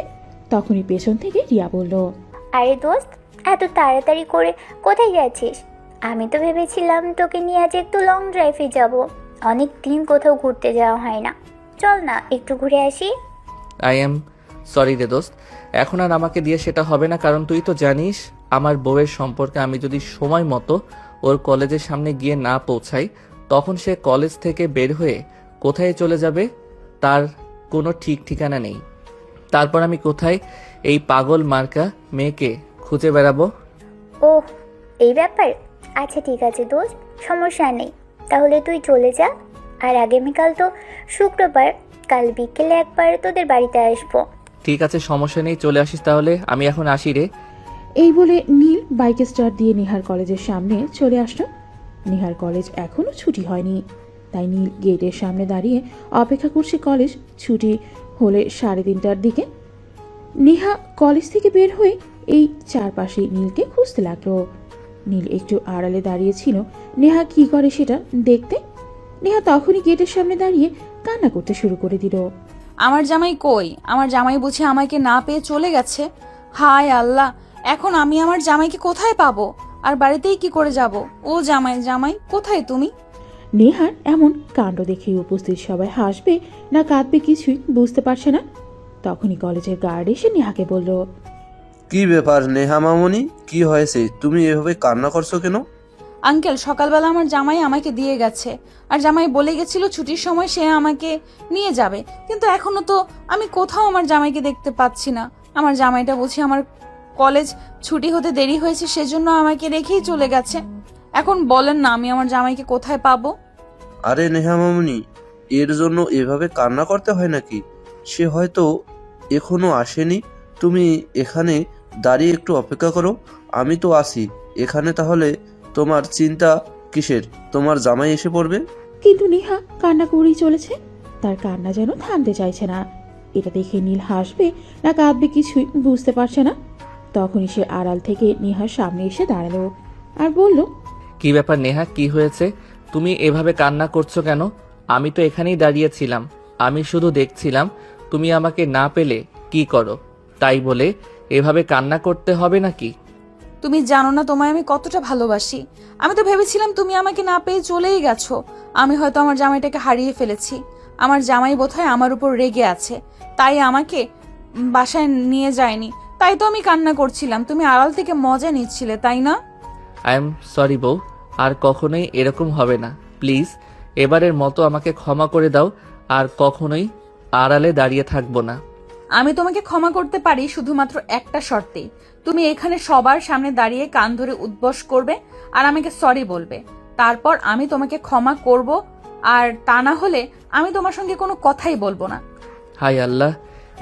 তখনই পেছন থেকে রিয়া বলল, আরে দোস্ত, এত তাড়াতাড়ি করে কোথায় যাচ্ছিস? আমি তো ভেবেছিলাম তোকে নিয়ে আজ একটু লং ড্রাইভে যাব। অনেক দিন কোথাও ঘুরতে যাওয়া হয় না, চল না একটু ঘুরে আসি। আই এম সরি রে দোস্ত, এখন আর আমাকে দিয়ে সেটা হবে না, কারণ তুই তো জানিস আমার বউয়ের সম্পর্কে। আমি যদি সময় মতো ওর কলেজের সামনে গিয়ে না পৌঁছাই, তখন সে কলেজ থেকে বের হয়ে কোথায় চলে যাবে তার কোনো ঠিক ঠিকানা নেই। তারপর আমি কোথায় এই পাগল মার্কা মেয়েকে খুঁজে বেড়াবো? ওহ, এই ব্যাপার। আচ্ছা ঠিক আছে দোস্ত, সমস্যা নেই, তাহলে তুই চলে যা। আর আগামীকাল তো শুক্রবার, কাল বিকেলে একবার তোদের বাড়িতে আসবো। ঠিক আছে, সমস্যা নেই, চলে আসিস তাহলে। আমি এখন আসি রে। এই বলে নীল বাইকে স্টার্ট দিয়ে নিহার কলেজের সামনে চলে আসলো। নিহার কলেজ এখনো ছুটি হয়নি, তাই নীল গেটের সামনে দাঁড়িয়ে অপেক্ষা করছে কলেজ ছুটি হলে 3:30টার দিকে। নেহা কলেজ থেকে বের হয়ে এই চারপাশে নীলকে খুঁজতে লাগলো। নীল একটু আড়ালে দাঁড়িয়েছিল নেহা কি করে সেটা দেখতে। নেহা তখনই গেটের সামনে দাঁড়িয়ে কান্না করতে শুরু করে দিল। আমার জামাই কই? আমার জামাই বুঝি আমাকে না পেয়ে চলে গেছে? হায় আল্লাহ, এখন আমি আমার জামাইকে কোথায় পাবো? আর বাড়িতেই কি করে যাব? ও জামাই, জামাই কোথায় তুমি? নেহার এমন কাণ্ড দেখে উপস্থিত সবাই হাসবে না কাঁদবে কিছুই বুঝতে পারছে না। তখনই কলেজের গার্ড এসে নেহাকে বলল, কি ব্যাপার নেহা মামনি, কি হয়েছে? তুমি এভাবে কান্না করছো কেন? আঙ্কেল, সকালবেলা আমার জামাই আমাকে দিয়ে গেছে, আর জামাই বলে গেছিল ছুটির সময় সে আমাকে নিয়ে যাবে, কিন্তু এখনো তো আমি কোথাও আমার জামাইকে দেখতে পাচ্ছি না। আমার জামাইটা বুঝি আমার কলেজ ছুটি হতে দেরি হয়েছে সেজন্য আমাকে রেখেই চলে গেছে। এখন বলেন না আমি আমার জামাইকে কোথায় পাবো? আরে নেহা মামনি, এর জন্য এভাবে কান্না করতে হয় নাকি? সে হয়তো এখনো আসেনি। তুমি এখানে দাঁড়িয়ে একটু অপেক্ষা করো, আমি তো আসি এখানে। তাহলে তোমার চিন্তা কিসের? তোমার জামাই এসে পড়বে। কিন্তু নেহা কান্না করেই চলেছে। তার কান্না যেন থামতে চাইছে না। এটা দেখে নীল হাসবে না কাঁদবে কিছুই বুঝতে পারছে না। তখনই সে আড়াল থেকে নেহার সামনে এসে দাঁড়ালো আর বলল, কি ব্যাপার নেহা, কি হয়েছে? তুমি এভাবে কান্না করছো কেন? আমি তো এখানেই দাঁড়িয়েছিলাম, আমি শুধু দেখছিলাম তুমি আমাকে না পেলে কি করো। তাই বলে এভাবে কান্না করতে হবে নাকি? তুমি জানো না তোমায় আমি কতটা ভালোবাসি। আমি তো ভেবেছিলাম তুমি আমাকে না পেয়ে চলেই গেছো। আমি হয়তো আমার জামাইটাকে হারিয়ে ফেলেছি। আমার জামাই বোধহয় আমার উপর রেগে আছে, তাই আমাকে বাসায় নিয়ে যায়নি। তাই তো আমি কান্না করছিলাম, তুমি আড়াল থেকে মজা নিচ্ছিলে, তাই না? আই এম সরি বউ, আর কখনোই এরকম হবে না। প্লিজ এবারের মতো আমাকে ক্ষমা করে দাও, আর কখনোই আড়ালে দাঁড়িয়ে থাকবো না। আমি তোমাকে ক্ষমা করতে পারি শুধুমাত্র একটা শর্তেই। তুমি এখানে সবার সামনে দাঁড়িয়ে কান ধরে উদ্বস করবে আর আমাকে সরি বলবে, তারপর আমি তোমাকে ক্ষমা করব। আর তা না হলে আমি তোমার সঙ্গে কোনো কথাই বলবো না। হাই আল্লাহ,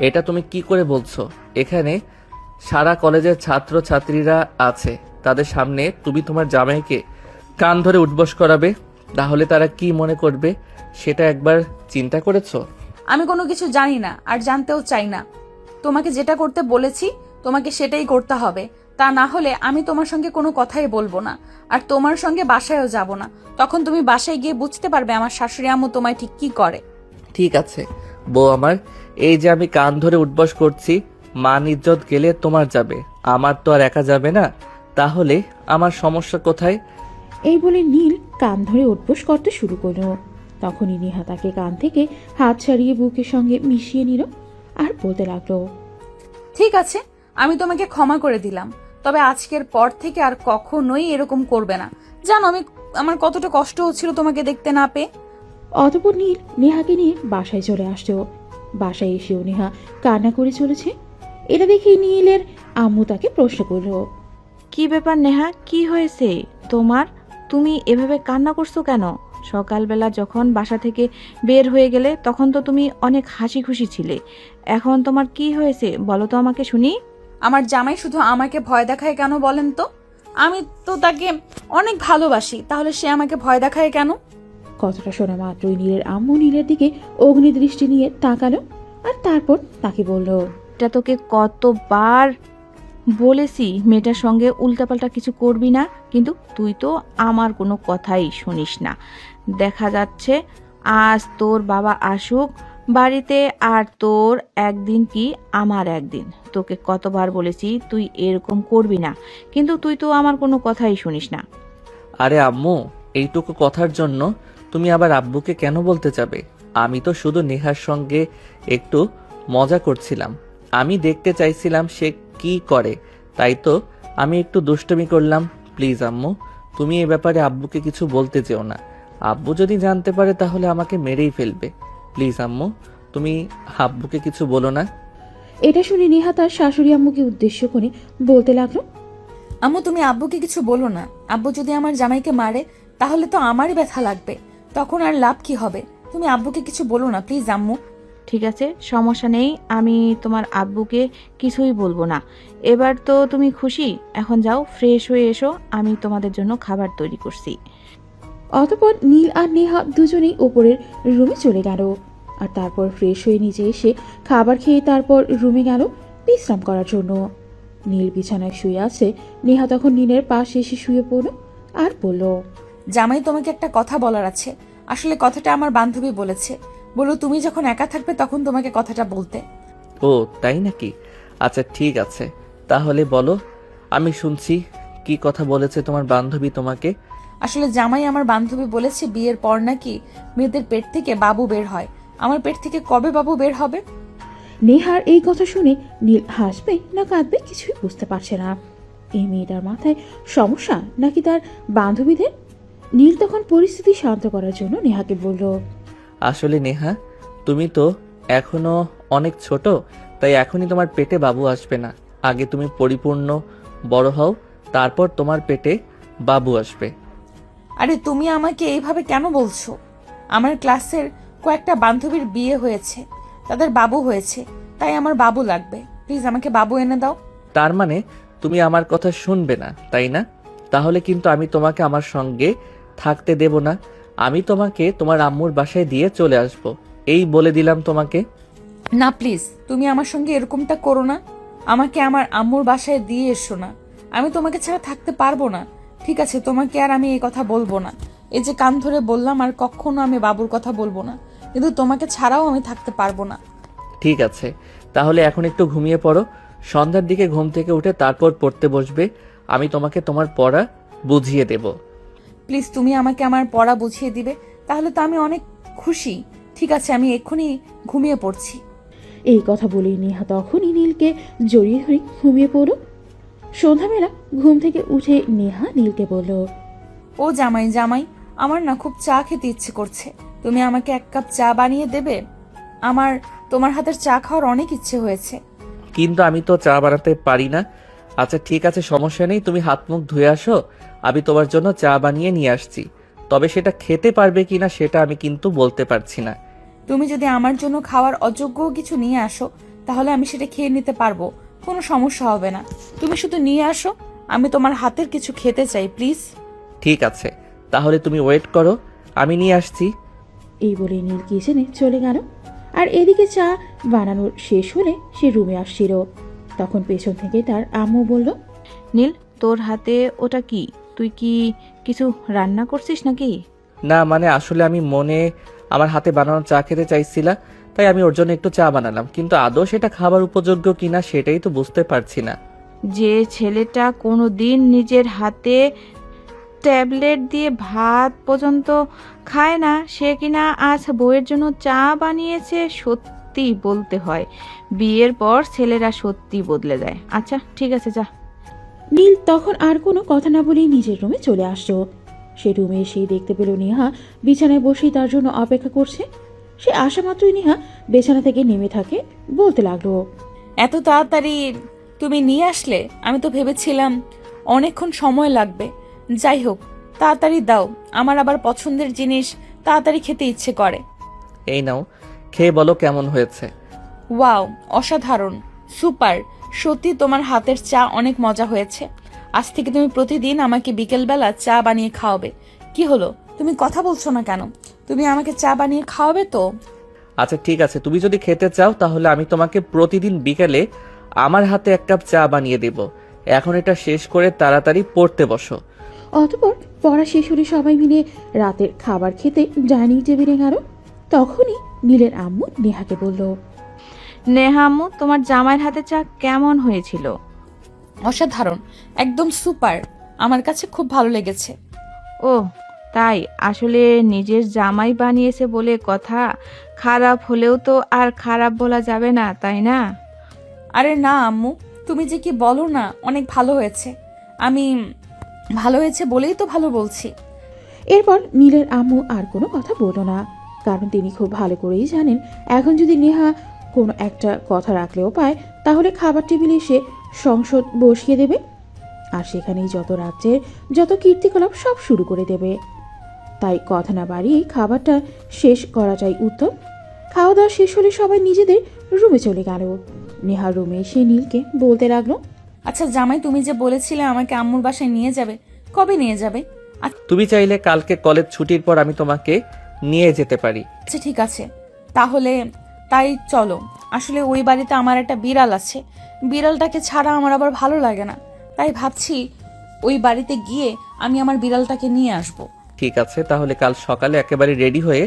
এটা তুমি কি করে বলছো? এখানে সারা কলেজের ছাত্র ছাত্রীরা আছে, তাদের সামনে তুমি তোমার জামাইকে কান ধরে উঠবস করাবে? তাহলে তারা কি মনে করবে সেটা একবার চিন্তা করেছো? আমি কোনো কিছু জানি না আর জানতেও চাই না। তোমাকে যেটা করতে বলেছি তোমাকে সেটাই করতে হবে, তা না হলে আমি তোমার সঙ্গে কোনো কথাই বলবো না, আর তোমার সঙ্গে বাসায়ও যাব না। তখন তুমি বাসায় গিয়ে বুঝতে পারবে আমার শাশুড়ি আম্মু তোমায় ঠিক কি করে। ঠিক আছে বউ আমার, এই যে আমি কান ধরে উঠবস করছি, মান ইজ্জত গেলে তোমার যাবে, আমার তো আর একা যাবে না। তাহলে আমার সমস্যা কোথায়? এই বলে নীল কান ধরে উঠবোস করতে শুরু করলো। তখনই নেহা তাকে কান থেকে হাত ছাড়িয়ে বুকের সঙ্গে মিশিয়ে নিল আর বলতে লাগলো, ঠিক আছে, আমি তোমাকে ক্ষমা করে দিলাম, তবে আজকের পর থেকে আর কখনোই এরকম করবে না। জানো আমার কতটা কষ্ট হচ্ছিল তোমাকে দেখতে না পেয়ে। অতঃপর নীল নেহাকে নিয়ে বাসায় চলে আসলো। বাসায় এসেও নেহা কান্না করে চলেছে। এটা দেখে নীলের আম্মু তাকে প্রশ্ন করলো, কি ব্যাপার নেহা, কি হয়েছে তোমার? তুমি এভাবে কান্না করছো কেন? সকালবেলা যখন বাসা থেকে বের হয়ে গেলে তখন তো তুমি অনেক হাসি খুশি ছিলে। এখন তোমার কি হয়েছে বলো তো আমাকে শুনি। আমার জামাই শুধু আমাকে ভয় দেখায় কেন বলেন তো? আমি তো তাকে অনেক ভালোবাসি, তাহলে সে আমাকে ভয় দেখায় কেন? কথাটা শোনা মাত্রই নীলের আম্মু নীলের দিকে অগ্নি দৃষ্টি নিয়ে তাকালো আর তারপর তাকে বলল, এটা তোকে কতবার বলেছি মেয়েটার সঙ্গে উল্টাপাল্টা কিছু করবি না, কিন্তু তুই তো আমার কোনো কথাই শুনিস না। দেখা যাচ্ছে আজ তোর বাবা আসুক বাড়িতে আর তোর একদিন কি আমার একদিন। তোকে কতবার বলেছি তুই এরকম করবি না, কিন্তু তুই তো আমার কোনো কথাই শুনিস না। আরে আম্মু, এইটুকু কথার জন্য তুমি আবার আব্বুকে কেন বলতে যাবে? আমি তো শুধু নেহার সঙ্গে একটু মজা করছিলাম। আমি দেখতে চাইছিলাম সে কি করে, তাই তো আমি একটু দুষ্টুমি করলাম। প্লিজ আম্মু, তুমি এ ব্যাপারে আব্বুকে কিছু বলতে চেও না। আব্বু যদি জানতে পারে তাহলে আমাকে মেরেই ফেলবে। প্লিজ আম্মু, তুমি আব্বুকে কিছু বলো না। এটা শুনে নেহা তার শাশুড়ি আম্মুকে উদ্দেশ্য করে বলতে লাগলো, আম্মু তুমি আব্বুকে কিছু বলো না। আব্বু যদি আমার জামাইকে মারে তাহলে তো আমারই ব্যথা লাগবে, তখন আর লাভ কি হবে? তুমি আব্বুকে কিছু বলো না প্লিজ আম্মু। ঠিক আছে, সমস্যা নেই, আমি তোমার আব্বুকে কিছুই বলবো না। এবার তো তুমি খুশি? এখন যাও, ফ্রেশ হয়ে এসো, আমি তোমাদের জন্য খাবার তৈরি করছি। অতঃপর নীল আর নেহা দুজনেই ওপরের রুমে চলে গেল আর তারপর ফ্রেশ হয়ে নিচে এসে খাবার খেয়ে তারপর রুমে গেল বিশ্রাম করার জন্য। নীল বিছানায় শুয়ে আছে। নেহা তখন নীলের পাশে এসে শুয়ে পড়ল আর বলল, জামাই তোমাকে একটা কথা বলার আছে। আসলে কথাটা আমার বান্ধবী বলেছে, বলো তুমি যখন একা থাকবে তখন তোমাকে কথাটা বলতে। ও তাই নাকি? আচ্ছা ঠিক আছে, তাহলে বলো, আমি শুনছি। কি কথা বলেছে তোমার বান্ধবী তোমাকে? আসলে জামাই আমার বান্ধবী বলেছে বিয়ের পর নাকি মেয়েদের পেট থেকে বাবু বের হয়। আমার পেট থেকে কবে বাবু বের হবে? নেহার এই কথা শুনে নীল হাসবে না কাঁদবে কিছুই বুঝতে পারছে না। এই মেয়েটার মাথায় সমস্যা নাকি তার বান্ধবীদের? নীল তখন পরিস্থিতি শান্ত করার জন্য নেহাকে বলল, আসলে নেহা, তুমি তো এখনো অনেক ছোট, তাই এখনই তোমার পেটে বাবু আসবে না। আগে তুমি পরিপূর্ণ বড় হও, তারপর তোমার পেটে বাবু আসবে। আরে তুমি আমাকে এইভাবে কেন বলছো? আমার ক্লাসের কয়েকটা বান্ধবীর বিয়ে হয়েছে, তাদের বাবু হয়েছে, তাই আমার বাবু লাগবে। প্লিজ আমাকে বাবু এনে দাও। তার মানে তুমি আমার কথা শুনবে না, তাই না? তাহলে কিন্তু আমি তোমাকে আমার সঙ্গে থাকতে দেব না। আমি তোমাকে তোমার আম্মুর বাসায় দিয়ে চলে আসব, এই বলে দিলাম তোমাকে। না প্লিজ, তুমি আমার সঙ্গে এরকমটা করো না। আমাকে আমার আম্মুর বাসায় দিয়ে এসো না। আমি তোমাকে ছাড়া থাকতে পারবো না। ঠিক আছে, তোমাকে আর আমি এই কথা বলবো না। এই যে কান ধরে বললাম, আর কখনো আমি বাবুর কথা বলবো না, কিন্তু তোমাকে ছাড়াও আমি থাকতে পারবো না। ঠিক আছে, তাহলে এখন একটু ঘুমিয়ে পড়ো। সন্ধ্যার দিকে ঘুম থেকে উঠে তারপর পড়তে বসবে। আমি তোমাকে তোমার পড়া বুঝিয়ে দেব। প্লিজ তুমি আমাকে আমার পড়া বুঝিয়ে দিবে, তাহলে তো আমি অনেক খুশি। ঠিক আছে, আমি এক্ষুনি ঘুমিয়ে পড়ছি। এই কথা বলেই নেহা তখনই নীলকে জড়িয়ে ধরে ঘুমিয়ে পড়ল। সন্ধ্যাবেলা ঘুম থেকে উঠে নেহা নীলকে বলল, ও জামাই জামাই, আমার না খুব চা খেতে ইচ্ছে করছে। তুমি আমাকে 1 কাপ চা বানিয়ে দেবে? আমার তোমার হাতের চা খাওয়ার অনেক ইচ্ছে হয়েছে। কিন্তু আমি তো চা বানাতে পারি না। আচ্ছা ঠিক আছে, সমস্যা নেই, তুমি হাত মুখ ধুয়ে আসো, আমি তোমার জন্য চা বানিয়ে নিয়ে আসছি। তবে সেটা খেতে পারবে কিনা সেটা আমি কিন্তু বলতে পারছি না। তুমি যদি আমার জন্য খাওয়ার অযোগ্য কিছু নিয়ে আসো তাহলে আমি সেটা খেয়ে নিতে পারবো, কোনো সমস্যা হবে না। তুমি শুধু নিয়ে আসো, আমি তোমার হাতের কিছু খেতে চাই প্লিজ। ঠিক আছে, তাহলে তুমি ওয়েট করো, আমি নিয়ে আসছি। এই বলে নীল কিচেনে চলে গেল। আর এদিকে চা বানানোর শেষ হলে সে রুমে আসছিল। তখন পেছন থেকে তার আম্মু বলল, নীল, তোর হাতে ওটা কি? তুই কি কিছু রান্না করছিস নাকি? না মানে আসলে আমি মনে আমার হাতে বানানো চা খেতে চাইছিলাম, তাই আমি ওর জন্য একটু চা বানালাম, কিন্তু আদৌ সেটা খাবার উপযোগ্য কিনা সেটাই তো বুঝতে পারছি না। যে ছেলেটা কোনো দিন নিজের হাতে ট্যাবলেট দিয়ে ভাত পর্যন্ত খায় না, সে কিনা আজ বউয়ের জন্য চা বানিয়েছে। সত্যি বলতে হয়, বিয়ের পর ছেলেরা সত্যি বদলে যায়। আচ্ছা ঠিক আছে, যা। নীল তখন আর কোনো কথা না বলেই নিজের রুমে চলে আসলো। সে রুমে এসেই দেখতে পেল নেহা বিছানায় বসেই তার জন্য অপেক্ষা করছে। সে আসা মাত্রই নেহা বিছানা থেকে নেমে থাকে, বলতে লাগলো, এত তাড়াতাড়ি তুমি নিয়ে আসলে? আমি তো ভেবেছিলাম অনেকক্ষণ সময় লাগবে। যাই হোক, তাড়াতাড়ি দাও, আমার আবার পছন্দের জিনিস তাড়াতাড়ি খেতে ইচ্ছে করে। এই নাও, খেয়ে বলো কেমন হয়েছে। ওয়াও, অসাধারণ, সুপার। সত্যি তোমার হাতের চা অনেক মজা হয়েছে। আজ থেকে তুমি প্রতিদিন আমাকে বিকেলবেলা চা বানিয়ে খাওয়াবে। কি হলো, তুমি কথা বলছো না কেন? তুমি আমাকে চা বানিয়ে খাওয়াবে তো? আচ্ছা ঠিক আছে, তুমি যদি খেতে চাও তাহলে আমি তোমাকে প্রতিদিন বিকেলে আমার হাতে এক কাপ চা বানিয়ে দেব। এখন এটা শেষ করে তাড়াতাড়ি পড়তে বসো। অতঃপর পড়া শেষ হলে সবাই মিলে রাতের খাবার খেতে ডাইনিং টেবিলে গেল। তখনই নীলের আম্মু নেহাকে বলল, নেহা আম্মু, তোমার জামাইয়ের হাতে চা কেমন হয়েছিল? অসাধারণ, একদম সুপার। আমার কাছে খুব ভালো লেগেছে। ও তাই? আসলে নিজের জামাই বানিয়েছে বলে কথা, খারাপ হলেও তো আর খারাপ বলা যাবে না, তাই না? আরে না আম্মু, তুমি যে কি বলো না, অনেক ভালো হয়েছে। আমি ভালো হয়েছে বলেই তো ভালো বলছি। এরপর নীলের আম্মু আর কোনো কথা বলল না, কারণ তিনি খুব ভালো করেই জানেন এখন যদি নেহা কোনো একটা কথা রাখলেও পায় তাহলে খাবার টেবিলে এসে সংসদ বসিয়ে দেবে, আর সেখানেই যত রাজ্যের যত কীর্তিকলাপ সব শুরু করে দেবে। তাই কথা না বাড়িয়ে খাবারটা শেষ করাটাই উত্তম। খাওয়া দাওয়া শেষ হলে সবাই নিজেদের রুমে চলে গেল। নেহা রুমে এসে নীলকে বলতে লাগলো, আচ্ছা জামাই, তুমি যে বলেছিলে আমাকে আম্মুর বাসায় নিয়ে যাবে, কবে নিয়ে যাবে? তুমি চাইলে কালকে কলেজ ছুটির পর আমি তোমাকে নিয়ে যেতে পারি। আচ্ছা ঠিক আছে, তাহলে তাই চলো। আসলে ওই বাড়িতে আমার একটা বিড়াল আছে, বিড়ালটাকে ছাড়া আমার আবার ভালো লাগে না। তাই ভাবছি ওই বাড়িতে গিয়ে আমি আমার বিড়ালটাকে নিয়ে আসব। ঠিক আছে, তাহলে কাল সকালে একেবারে রেডি হয়ে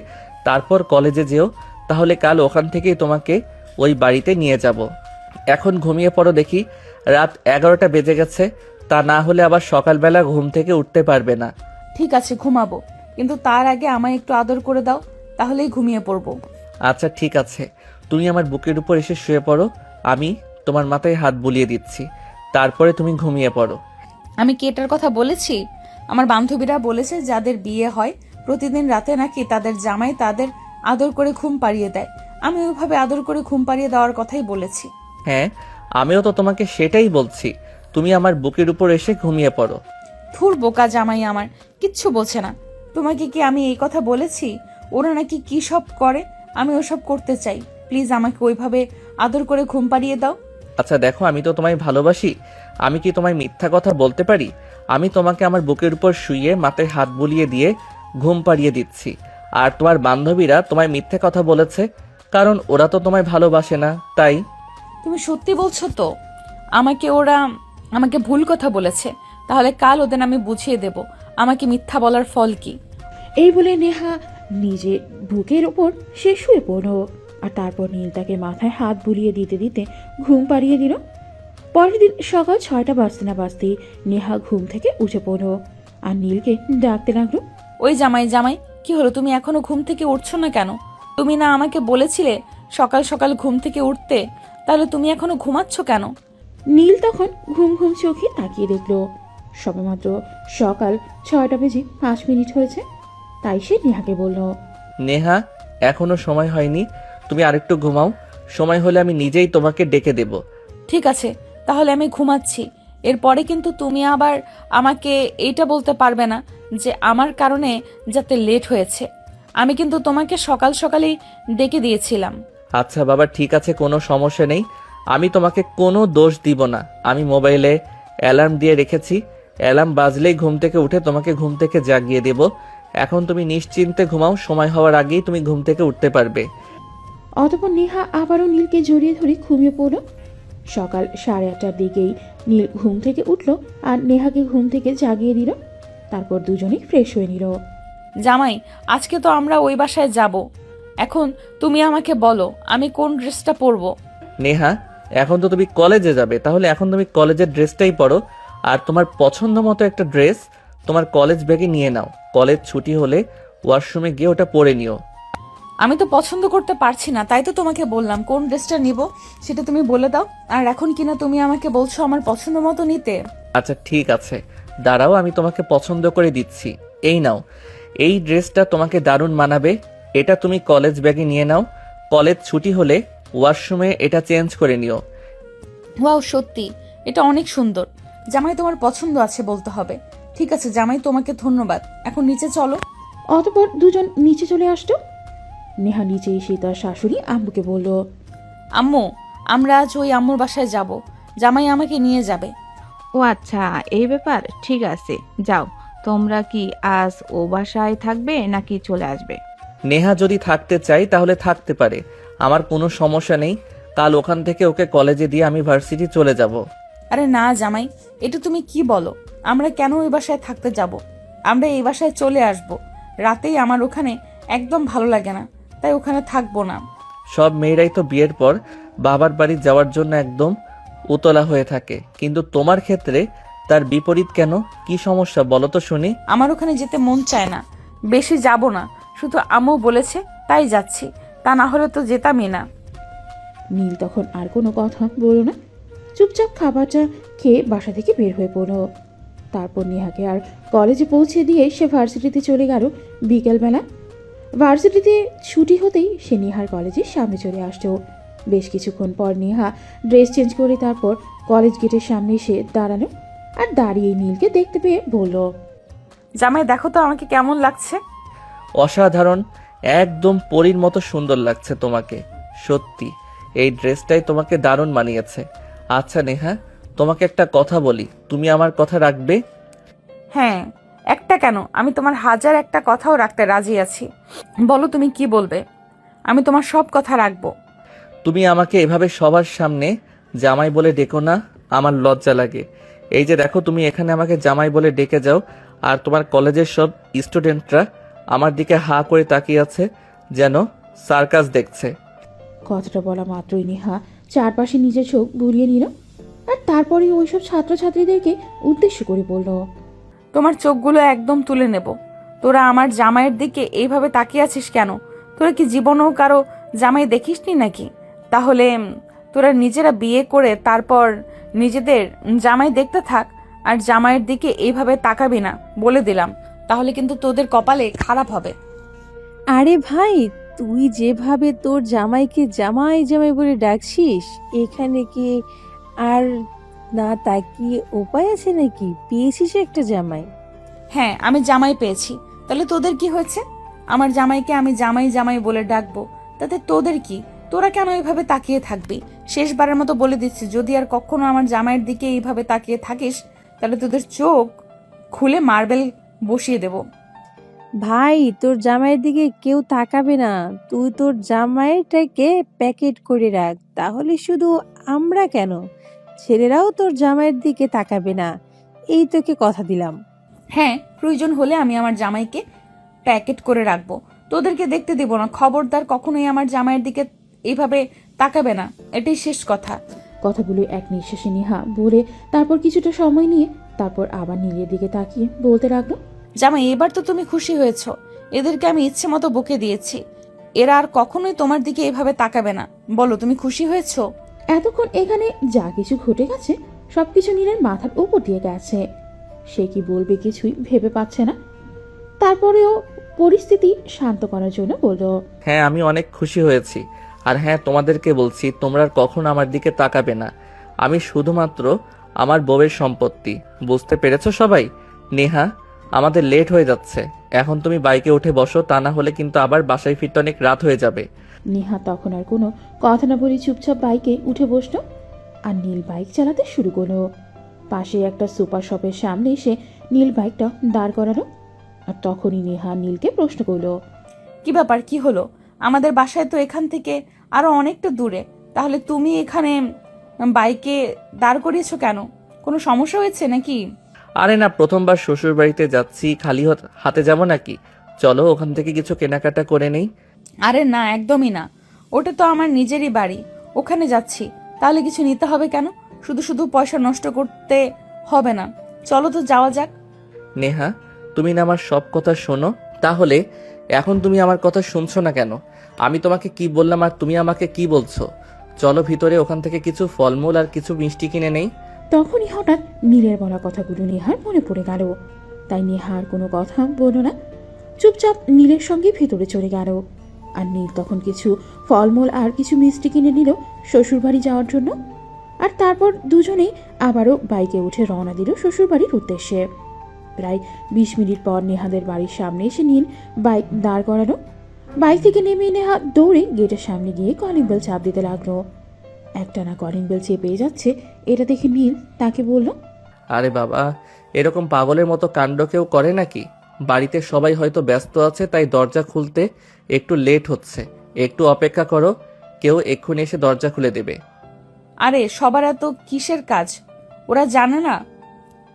তারপর কলেজে যেও। তাহলে কাল ওখান থেকেই তোমাকে ওই বাড়িতে নিয়ে যাব। এখন ঘুমিয়ে পড়ো দেখি, রাত 11টা বেজে গেছে। তা না হলে আবার সকালবেলা ঘুম থেকে উঠতে পারবে না। ঠিক আছে, ঘুমাবো, কিন্তু তার আগে আমায় একটু আদর করে দাও, তাহলেই ঘুমিয়ে পড়বো। আচ্ছা ঠিক আছে, তুমি আমার বুকের উপর এসে শুয়ে পড়ো, আমি তোমার মাথায় হাত বুলিয়ে দিচ্ছি, তারপরে তুমি ঘুমিয়ে পড়ো। আমি কি এটার কথা বলেছি? আমার বান্ধবীরা বলেছে যাদের বিয়ে হয় প্রতিদিন রাতে নাকি তাদের জামাই তাদের আদর করে ঘুম পাড়িয়ে দেয়। আমি ওইভাবে আদর করে ঘুম পাড়িয়ে দেওয়ার কথাই বলেছি। হ্যাঁ, আমিও তো তোমাকে সেটাই বলছি, তুমি আমার বুকের উপর এসে ঘুমিয়ে পড়ো। থুর বোকা জামাই আমার, কিচ্ছু বোঝে না। তোমাকে কি আমি এই কথা বলেছি? ওরা নাকি কি সব করে, আমি ওসব করতে চাই। প্লিজ আমাকে ওইভাবে আদর করে ঘুম পাড়িয়ে দাও। আচ্ছা দেখো, আমি তো তোমায় ভালোবাসি, আমি কি তোমায় মিথ্যা কথা বলতে পারি? আমি তোমাকে আমার বুকের উপর শুইয়ে মাথায় হাত বুলিয়ে দিয়ে ঘুম পাড়িয়ে দিচ্ছি, আর তোমার বান্ধবীরা তোমায় মিথ্যে কথা বলেছে, কারণ ওরা তো তোমায় ভালোবাসে না, তাই। তুমি সত্যি বলছো তো? ওরা আমাকে ভুল কথা বলেছে। তাহলে কাল ওদের আমি বুঝিয়ে দেব আমাকে মিথ্যা বলার ফল কি। এই বলে নেহা নিজের বুকের ওপর সে শুয়ে পড়ল, আর তারপর নীল তাকে মাথায় হাত বুলিয়ে দিতে দিতে ঘুম পাড়িয়ে দিল। পরের দিন সকাল 6টা বাজতে না বাজতেই নেহা ঘুম থেকে উঠে পড়ল আর নীলকে ডাকতে লাগলো, ওই জামাই জামাই, কি হলো, তুমি এখনো ঘুম থেকে উঠছো না কেন? তুমি না আমাকে বলেছিলে সকাল সকাল ঘুম থেকে উঠতে, তাহলে তুমি এখনো ঘুমাচ্ছ কেন? নীল তখন ঘুম ঘুম চোখে তাকিয়ে দেখল সবেমাত্র সকাল 6টা বেজে 5 মিনিট হয়েছে। তাই সে নেহাকে বলল, নেহা, এখনো সময় হয়নি, তুমি আরেকটু ঘুমাও, সময় হলে আমি নিজেই তোমাকে ডেকে দেব। ঠিক আছে, তাহলে আমি ঘুমাচ্ছি। এরপরে কিন্তু তুমি আবার আমাকে এইটা বলতে পারবে না যে আমার কারণে যাতে লেট হয়েছে। আমি কিন্তু তোমাকে সকাল সকালেই ডেকে দিয়েছিলাম। আচ্ছা বাবা, ঠিক আছে, কোনো সমস্যা নেই, আমি তোমাকে কোনো দোষ দিব না। আমি মোবাইলে অ্যালার্ম দিয়ে রেখেছি, অ্যালার্ম বাজলেই ঘুম থেকে উঠে তোমাকে ঘুম থেকে জাগিয়ে দেব। এখন তুমি নিশ্চিন্তে ঘুমাও, সময় হওয়ার আগেই তুমি ঘুম থেকে উঠতে পারবে। অতঃপর নেহা আবারও নীলকে জড়িয়ে ধরে ঘুমিয়ে পড়ল। সকাল 8:30টার দিকেই নীল ঘুম থেকে উঠল আর নেহাকে ঘুম থেকে জাগিয়ে দিল। তারপর দুজনেই ফ্রেশ হয়ে নিল। জামাই, আজকে তো আমরা ওই বাসায় যাব। এখন তুমি আমাকে বলো আমি কোন ড্রেসটা পরবো। নেহা, এখন তো তুমি কলেজে যাবে, তাহলে এখন তুমি কলেজের ড্রেসটাই পরো, আর তোমার পছন্দ মতো একটা ড্রেস তোমার কলেজ ব্যাগে নিয়ে নাও। কলেজ ছুটি হলে ওয়াশরুমে গিয়ে ওটা পরে নিও। আমি তো পছন্দ করতে পারছি না, তাই তো তোমাকে বললাম কোন ড্রেসটা নিব সেটা তুমি বলে দাও। আর এখন কিনা তুমি আমাকে বলছো আমার পছন্দ মতো নিতে। আচ্ছা ঠিক আছে, দাঁড়াও, আমি তোমাকে পছন্দ করে দিচ্ছি। এই নাও, এই ড্রেসটা তোমাকে দারুণ মানাবে। এটা তুমি কলেজ ব্যাগে নিয়ে নাও। কলেজ ছুটি হলে ওয়াশরুমে এটা চেঞ্জ করে নিও। ওয়াও, সত্যি এটা অনেক সুন্দর। জামাই তোমার পছন্দ আছে বলতে হবে। ঠিক আছে জামাই, তোমাকে ধন্যবাদ। এখন নিচে চলো। অতঃপর দুজন নিচে চলে আসতো। নেহা নিচে এসে তার শাশুড়ি আম্মুকে বলল, আম্মু, আমরা আজ ওই আম্মুর বাসায় যাব। জামাই আমাকে নিয়ে যাবে। ও আচ্ছা, এই ব্যাপার, ঠিক আছে যাও। তোমরা কি আজ ও বাসায় থাকবে নাকি চলে আসবে? নেহা যদি থাকতে চাই তাহলে থাকতে পারে, আমার কোনো সমস্যা নেই। কাল ওখান থেকে ওকে কলেজে দিয়ে আমি ভার্সিটি চলে যাব। আরে না জামাই, এটা তুমি কি বলো? আমরা কেন ওই বাসায় থাকতে যাব? আমরা এই বাসায় চলে আসব। রাতেই আমার ওখানে একদম ভালো লাগে না, তাই ওখানে থাকবো না। সব মেয়েরাই তো বিয়ের পর বাবার বাড়ি যাওয়ার জন্য একদম উতলা হয়ে থাকে, কিন্তু তোমার ক্ষেত্রে তার বিপরীত কেন? কি সমস্যা বলো তো শুনি। আমার ওখানে যেতে মন চায় না, বেশি যাব না, শুধু আম্মু বলেছে তাই যাচ্ছি, তা না হলে তো যেতামই না। নীল তখন আর কোনো কথা বলল না, চুপচাপ খাবারটা খেয়ে বাসা থেকে বের হয়ে পড়ল। তারপর নেহাকে আর কলেজে পৌঁছে দিয়ে সে ভার্সিটিতে চলে গেল বিকেলবেলা। ভার্সিটিতে ছুটি হতেই সে নেহার কলেজের সামনে চলে আসতো। বেশ কিছুক্ষণ পর নেহা ড্রেস চেঞ্জ করে তারপর কলেজ গেটের সামনে এসে দাঁড়ালো আর দাঁড়িয়ে নীলকে দেখতে পেয়ে বলল, জামাই দেখো তো আমাকে কেমন লাগছে। অসাধারণ, একদম পরীর মতো সুন্দর লাগছে তোমাকে। সত্যি এই ড্রেসটাই তোমাকে দারুণ মানিয়েছে। আচ্ছা নেহা, তোমাকে একটা কথা বলি, তুমি আমার কথা রাখবে? হ্যাঁ, একটা কেন, আমি তোমার হাজার একটা কথাও রাখতে রাজি আছি। বলো তুমি কি বলবে, আমি তোমার সব কথা রাখবো। তুমি আমাকে এভাবে সবার সামনে জামাই বলে ডেকো না, আমার লজ্জা লাগে। এই যে দেখো, তুমি এখানে আমাকে জামাই বলে ডেকে যাও, আর তোমার কলেজের সব স্টুডেন্টরা আমার দিকে হা করে তাকিয়ে আছে, যেন সার্কাস দেখছে। কথাটা বলা মাত্রই নেহা চারপাশে নিজের চোখ বুলিয়ে নিল আর তারপরে ওইসব ছাত্রছাত্রীদেরকে উদ্দেশ্য করে বলল, তোমার চোখগুলো একদম তুলে নেব। তোরা আমার জামাইয়ের দিকে এইভাবে তাকিয়ে আছিস কেন? তোরা কি জীবনেও কারো জামাই দেখিসনি নাকি? তাহলে তোরা নিজেরা বিয়ে করে তারপর নিজেদের জামাই দেখতে থাক, আর জামাইয়ের দিকে এইভাবে তাকাবি না বলে দিলাম, তাহলে কিন্তু তোদের কপালে খারাপ হবে। আরে ভাই, তুই যেভাবে তোর জামাইকে জামাই জামাই বলে ডাকছিস, এখানে কি আর না তাকিয়ে উপায় আছে নাকি? পেয়েছিস একটা জামাই। হ্যাঁ, আমি জামাই পেয়েছি, তাহলে তোদের কি হয়েছে? আমার জামাইকে আমি জামাই জামাই বলে ডাকবো, তাতে তোদের কি? তোরা কেন এইভাবে তাকিয়ে থাকবি? শেষবারের মতো বলে দিচ্ছি, যদি আর কখনো আমার জামাইয়ের দিকে এইভাবে তাকিয়ে থাকিস, তাহলে তোদের চোখ খুলে মার্বেল বসিয়ে দেব। ভাই, তোর জামাইয়ের দিকে কেউ তাকাবে না। তুই তোর জামাইটাকে প্যাকেট করে রাখ, তাহলে শুধু আমরা কেন, ছেলেরাও তোর জামাইয়ের দিকে তাকাবে না। এই তোকে কথা দিলাম। হ্যাঁ, প্রয়োজন হলে আমি আমার জামাইকে প্যাকেট করে রাখবো, তোদেরকে দেখতে দেব না। খবরদার কখনোই আমার জামাইয়ের দিকে এইভাবে তাকাবে না, এটাই শেষ কথা। কথাগুলো এক নিঃশ্বাসে নেহা বলে তারপর কিছুটা সময় নিয়ে তারপর আবার নীলের দিকে তাকিয়ে বলতে লাগলো, জামাই, এবার তো তুমি খুশি হয়েছ। এদেরকে আমি ইচ্ছে মতো বকে দিয়েছি, এরা আর কখনোই তোমার দিকে এভাবে তাকাবে না। বলো তুমি খুশি হয়েছো? এতক্ষণ এখানে যা কিছু ঘটে গেছে সবকিছু নীলের মাথার উপর দিয়ে গেছে। সে কি বলবে কিছুই ভেবে পাচ্ছে না। তারপরেও পরিস্থিতি শান্ত করার জন্য বলল, হ্যাঁ, আমি অনেক খুশি হয়েছি। আর হ্যাঁ, তোমাদেরকে বলছি, তোমরা আর কখনো আমার দিকে তাকাবে না। আমি শুধুমাত্র আমার বউয়ের সম্পত্তি, বুঝতে পেরেছো সবাই? নেহা, আমাদের লেট হয়ে যাচ্ছে, এখন তুমি বাইকে উঠে বসো, তা না হলে কিন্তু আবার বাসায় ফিরতে অনেক রাত হয়ে যাবে। নেহা তখন আর কোনো কথা না বলে চুপচাপ বাইকে উঠে বসলো আর নীল বাইক চালাতে শুরু করলো। পাশে একটা সুপার শপের সামনে এসে নীল বাইকটা দাঁড় করালো আর তখনই নেহা নীলকে প্রশ্ন করলো, কি ব্যাপার, কি হলো? আমাদের বাসায় তো এখান থেকে আরো অনেকটা দূরে, তাহলে তুমি এখানে বাইকে দাঁড় করিয়েছো কেন? কোনো সমস্যা হয়েছে নাকি? আরে না, প্রথমবার শ্বশুর বাড়িতে যাচ্ছি, খালি হাতে যাব নাকি? চলো ওখান থেকে কিছু কেনাকাটা করে নেই। আরে না, একদমই না, ওটা তো আমার নিজেরই বাড়ি, ওখানে যাচ্ছি, তাহলে কিছু নিতে হবে কেন? শুধু শুধু পয়সা নষ্ট করতে হবে না, চলো তো যাওয়া যাক। নেহা, তুমি না আমার সব কথা শোনো, তাহলে এখন তুমি আমার কথা শুনছো না কেন? আমি তোমাকে কি বললাম আর তুমি আমাকে কি বলছো? চলো ভিতরে, ওখান থেকে কিছু ফলমূল আর কিছু মিষ্টি কিনে নেই। তখনই হঠাৎ নীলের বলা কথাগুলো নেহার মনে পড়ে গেল। তাই নেহা আর কোনো কথা বলল না, চুপচাপ নীলের সঙ্গে ভেতরে চলে গেল। আর নীল তখন কিছু ফলমূল আর কিছু মিষ্টি কিনে নিল শ্বশুরবাড়ি যাওয়ার জন্য। আর তারপর দুজনেই আবারও বাইকে উঠে রওনা দিল শ্বশুরবাড়ির উদ্দেশ্যে। প্রায় 20 মিনিট পর নেহাদের বাড়ির সামনে এসে নীল বাইক দাঁড় করালো। বাইক থেকে নেমে নেহা দৌড়ে গেটের সামনে গিয়ে কলিং বেল চাপ দিতে লাগলো। একটানা কলিং বেল চেপে যাচ্ছে, এটা দেখে নীল তাকে বলল, আরে বাবা, এরকম পাগলের মতো কাণ্ড কেউ করে নাকি? বাড়িতে সবাই হয়তো ব্যস্ত আছে, তাই দরজা খুলতে একটু লেট হচ্ছে। একটু অপেক্ষা করো, কেউ এক্ষুনি এসে দরজা খুলে দেবে। আরে সবার এত কিসের কাজ? ওরা জানে না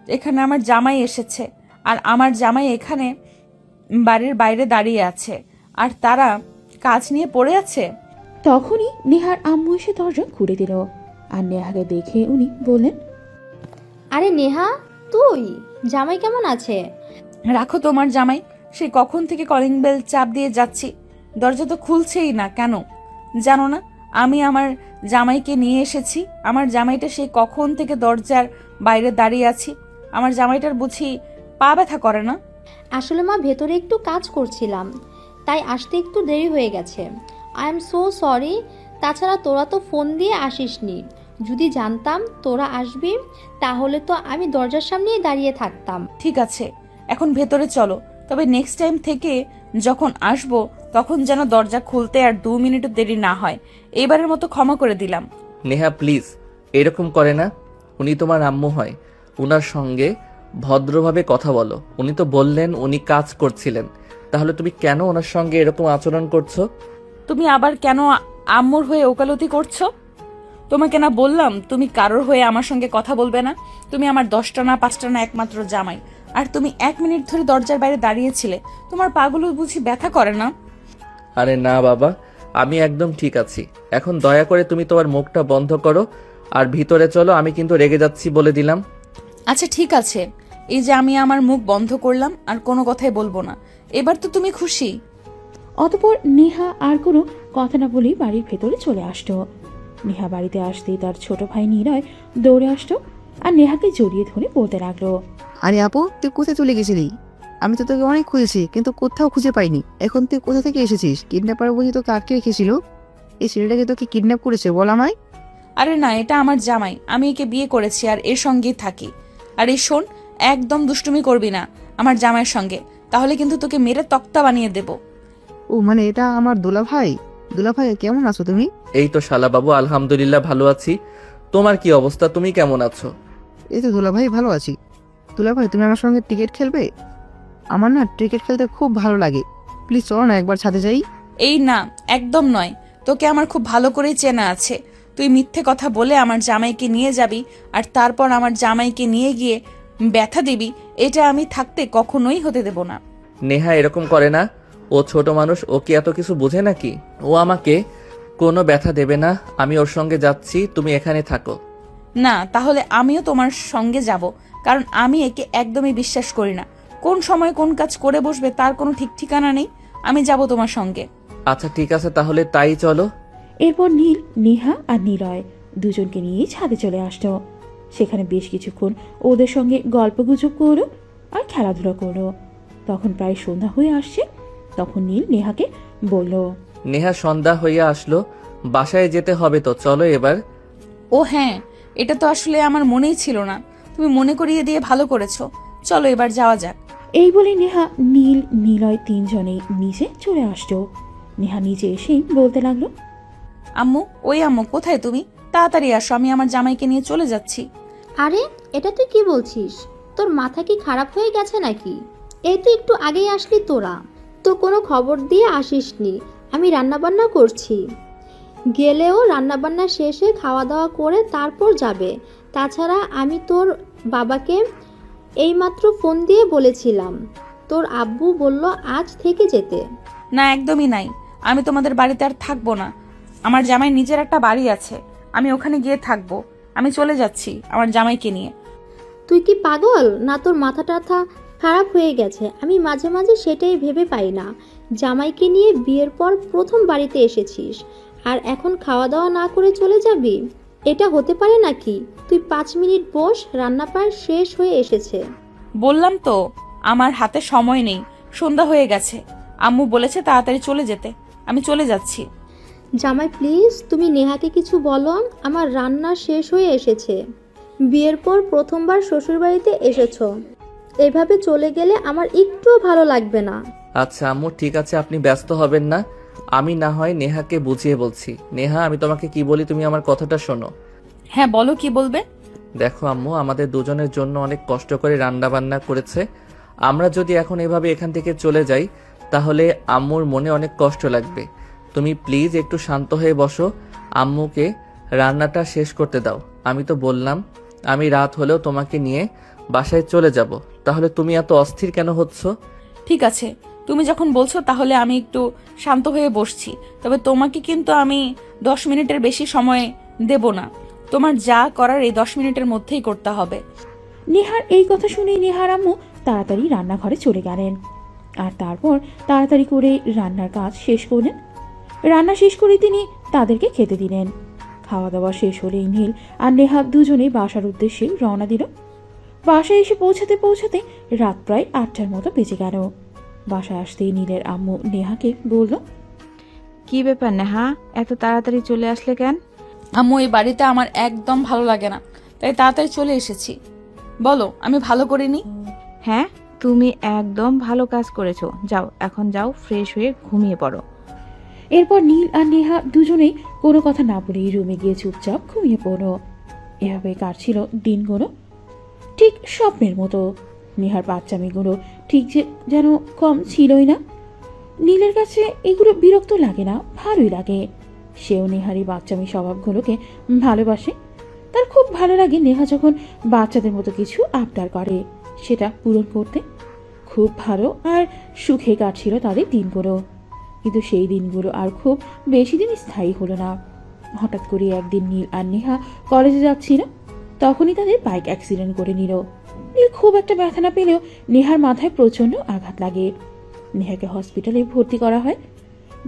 এখানে আমার জামাই এসেছে, আর আমার জামাই এখানে বাড়ির বাইরে দাঁড়িয়ে আছে, আর তারা কাজ নিয়ে পড়ে আছে। তখনই নেহার আম্মু এসে দরজা খুলে দিল। আর নেহাকে দেখে উনি বললেন, আরে নেহা, তুই? জামাই কেমন আছে? রাখো তোমার জামাই, সে কখন থেকে কলিং বেল চাপ দিয়ে যাচ্ছি, দরজা তো খুলছেই না কেন? জানো না আমি আমার জামাইকে নিয়ে এসেছি? আমার জামাইটা সেই কখন থেকে দরজার বাইরে দাঁড়িয়ে আছি। আমার জামাইটার বুঝি পা ব্যথা করে না? আসলে মা, ভেতরে একটু কাজ করছিলাম, তাই আসতে একটু দেরি হয়ে গেছে। I am so sorry. তাছাড়া তোরা তো ফোন দিয়ে আসিসনি। যদি জানতাম তোরা আসবি তাহলে তো আমি দরজার সামনেই দাঁড়িয়ে থাকতাম। ঠিক আছে, এখন ভেতরে চলো, তবে নেক্সট টাইম থেকে যখন আসবো তখন যেন দরজা খুলতে আর 2 মিনিটও দেরি না হয়। এবারের মতো ক্ষমা করে দিলাম। নেহা প্লিজ, এরকম করে না। উনি তোমার আম্মু হয়, উনার সঙ্গে ভদ্রভাবে কথা বলো। উনি তো বললেন উনি কাজ করছিলেন, তাহলে তুমি কেন ওনার সঙ্গে এরকম আচরণ করছো? তুমি আবার কেন আম্মুর হয়ে ওকালতি করছো? তোমাকে না বললাম তুমি কারোর হয়ে আমার সঙ্গে কথা বলবে না? তুমি আমার 10টা না 5টা না একমাত্র জামাই, আর তুমি 1 মিনিট ধরে দরজার বাইরে দাঁড়িয়েছিলে। তোমার পাগুলো বুঝি ব্যথা করে না? আরে না বাবা, আমি একদম ঠিক আছি। এখন দয়া করে তুমি তোমার মুখটা বন্ধ করো আর ভিতরে চলো। আমি কিন্তু রেগে যাচ্ছি বলে দিলাম। আচ্ছা ঠিক আছে, এই যে আমি আমার মুখ বন্ধ করলাম, আর কোনো কথাই বলবো না। এবার তো তুমি খুশি? অতপর নেহা আর কোনো কথা না বলেই বাড়ির ভেতরে চলে আসতো। নেহা বাড়িতে আসতেই তার ছোট ভাই নিলয় দৌড়ে আসতো আর নেহাকে জড়িয়ে ধরে বলতে লাগলো, আরে আপু, তুই কোথায় চলে গেছিলি? আমি তো তোকে অনেক খুঁজেছি কিন্তু কোথাও খুঁজে পাইনি। এখন তুই কোথা থেকে এসেছিস? কিডন্যাপার বুঝি তোকে আটকে রেখেছিল? এই ছেলেটাকে তোকে কিডন্যাপ করেছে বল আমায়। আরে না, এটা আমার জামাই, আমি একে বিয়ে করেছি আর এর সঙ্গেই থাকি। আর এই শোন, একদম দুষ্টুমি করবি না আমার জামাইয়ের সঙ্গে, তাহলে কিন্তু তোকে মেরে তক্তা বানিয়ে দেব। ও মানে এটা আমার দোলা ভাই? দোলা ভাই, কেমন আছো তুমি? এই তো শালা বাবু, আলহামদুলিল্লাহ ভালো আছি। তোমার কি অবস্থা? তুমি কেমন আছো? এই তো দোলা ভাই, ভালো আছি। দোলা ভাই, তুমি আমার সঙ্গে ক্রিকেট খেলবে? আমার না ক্রিকেট খেলতে খুব ভালো লাগে। প্লিজ চলো না একবার ছাদে যাই। এই না, একদম নয়। তোকে আমার খুব ভালো করেই চেনা আছে। তুই মিথ্যে কথা বলে আমার জামাইকে নিয়ে যাবি, আর তারপর আমার জামাইকে নিয়ে গিয়ে ব্যথা দিবি। এটা আমি থাকতে কখনোই হতে দেব না। নেহা এরকম করে না, ও ছোট মানুষ, ও কি এত কিছু বোঝে নাকি? ও আমাকে কোনো ব্যথা দেবে না। আমি ওর সঙ্গে যাচ্ছি, তুমি এখানে থাকো। না, তাহলে আমিও তোমার সঙ্গে যাব, কারণ আমি একে একদমই বিশ্বাস করি না। কোন সময় কোন কাজ করে বসবে তার কোনো ঠিক ঠিকানা নেই। আমি যাব তোমার সঙ্গে। আচ্ছা ঠিক আছে, তাহলে তাই চলো। এরপর নীল, নেহা আর নিলয় দুজনকে নিয়ে ছাদে চলে আসতো। সেখানে বেশ কিছুক্ষণ ওদের সঙ্গে গল্পগুজব করলো আর খেলাধুলা করলো। তখন প্রায় সন্ধ্যা হয়ে আসছে। তখন নীল নেহাকে বলল, নেহা সন্ধ্যা হইয়া আসলো, বাসায় যেতে হবে তো, চলো এবার। ও হ্যাঁ, এটা তো আসলে আমার মনেই ছিল না, তুমি মনে করিয়ে দিয়ে ভালো করেছো। চলো এবার যাওয়া যাক। এই বলে নেহা, নীল, নিলয় তিনজনেই নিচে চলে আসতো। নেহা নিচে এসেই বলতে লাগলো, আম্মু, ওই আম্মু, কোথায় তুমি? তাড়াতাড়ি আসো, আমি আমার জামাইকে নিয়ে চলে যাচ্ছি। আরে এটা তুই কি বলছিস? তোর মাথা কি খারাপ হয়ে গেছে নাকি? এই তো একটু আগেই আসলি তোরা, তো কোনো খবর দিয়ে আসিসনি। আমি রান্নাবান্না করছি, গেলেও রান্নাবান্না শেষে খাওয়া দাওয়া করে তারপর যাবে। তাছাড়া আমি তোর বাবাকে এইমাত্র ফোন দিয়ে বলেছিলাম, তোর আব্বু বলল আজ থেকে যেতে। না, একদমই নাই। আমি তোমাদের বাড়িতে আর থাকবো না। আমার জামাই নিজের একটা বাড়ি আছে, আমি ওখানে গিয়ে থাকবো। আমি চলে যাচ্ছি আমার জামাইকে নিয়ে। তুই কি পাগল না? তোর মাথা টাথা খারাপ হয়ে গেছে। আমি মাঝে মাঝে সেটাই ভেবে পাই না। জামাইকে নিয়ে বিয়ের পর প্রথম বাড়িতে এসেছিস, আর এখন খাওয়া দাওয়া না করে চলে যাবি? এটা হতে পারে নাকি? তুই 5 মিনিট বস, রান্না প্রায় শেষ হয়ে এসেছে। বললাম তো আমার হাতে সময় নেই, সন্ধ্যা হয়ে গেছে। আম্মু বলেছে তাড়াতাড়ি চলে যেতে, আমি চলে যাচ্ছি। জামাই প্লিজ, তুমি নেহাকে কিছু বলো। আমার রান্না শেষ হয়ে এসেছে। বিয়ের পর প্রথমবার শ্বশুরবাড়িতে এসেছো, এভাবে চলে গেলে আমার একটুও ভালো লাগবে না। আচ্ছা আম্মু, ঠিক আছে, আপনি ব্যস্ত হবেন না। আমি না হয় নেহাকে বুঝিয়ে বলছি। নেহা, আমি তোমাকে কি বলি, তুমি আমার কথাটা শোনো। হ্যাঁ বলো, কি বলবে? দেখো আম্মু, আমাদের দুজনের জন্য অনেক কষ্ট করে রান্না বান্না করেছে। আমরা যদি এখন এভাবে এখান থেকে চলে যাই তাহলে আম্মুর মনে অনেক কষ্ট লাগবে। তুমি প্লিজ একটু শান্ত হয়ে বসো, আম্মুকে রান্নাটা শেষ করতে দাও। আমি তো বললাম আমি রাত হলেও তোমাকে নিয়ে বাসায় চলে যাব, তাহলে তুমি এত অস্থির কেন হচ্ছ? ঠিক আছে, তুমি যখন বলছো তাহলে আমি একটু শান্ত হয়ে বসছি। তবে তোমাকে কিন্তু আমি 10 মিনিটের বেশি সময় দেব না। তোমার যা করার এই 10 মিনিটের মধ্যেই করতে হবে। নেহার এই কথা শুনে নেহার আম্মু তাড়াতাড়ি রান্নাঘরে চলে গেলেন আর তারপর তাড়াতাড়ি করে রান্নার কাজ শেষ করলেন। রান্না শেষ করে তিনি তাদেরকে খেতে দিলেন। খাওয়া দাওয়া শেষ হলেই নীল আর নেহা দুজনেই বাসার উদ্দেশ্যে রওনা দিল। বাসায় এসে পৌঁছাতে পৌঁছাতে রাত প্রায় 8টার মতো বেজে গেল। বাসায় আসতেই নীলের আম্মু নেহাকে বলল, কি ব্যাপার নেহা, এত তাড়াতাড়ি চলে আসলে কেন? আম্মু, এই বাড়িতে আমার একদম ভালো লাগে না, তাই তাড়াতাড়ি চলে এসেছি। বলো, আমি ভালো করিনি? হ্যাঁ, তুমি একদম ভালো কাজ করেছো। যাও, এখন যাও, ফ্রেশ হয়ে ঘুমিয়ে পড়ো। এরপর নীল আর নেহা দুজনেই কোনো কথা না বলেই রুমে গিয়ে চুপচাপ ঘুমিয়ে পড়ল। এভাবে কাটছিল দিনগুলো, ঠিক স্বপ্নের মতো। নেহার বাচ্চামিগুলো ঠিক যেন কম ছিলই না। নীলের কাছে এগুলো বিরক্ত লাগে না, ভালোই লাগে। সেও নেহারি বাচ্চামি স্বভাবগুলোকে ভালোবাসে। তার খুব ভালো লাগে নেহা যখন বাচ্চাদের মতো কিছু আবদার করে সেটা পূরণ করতে। খুব ভালো আর সুখে কাটছিল তাদের দিনগুলো। কিন্তু সেই দিনগুলো আর খুব বেশি দিন স্থায়ী হলো না। হঠাৎ করে একদিন নীল আর নেহা কলেজে যাচ্ছিল, তখনই তাদের বাইক অ্যাক্সিডেন্ট করে নিল। নীল খুব একটা ব্যথা না পেলেও নেহার মাথায় প্রচণ্ড আঘাত লাগে। নেহাকে হসপিটালে ভর্তি করা হয়।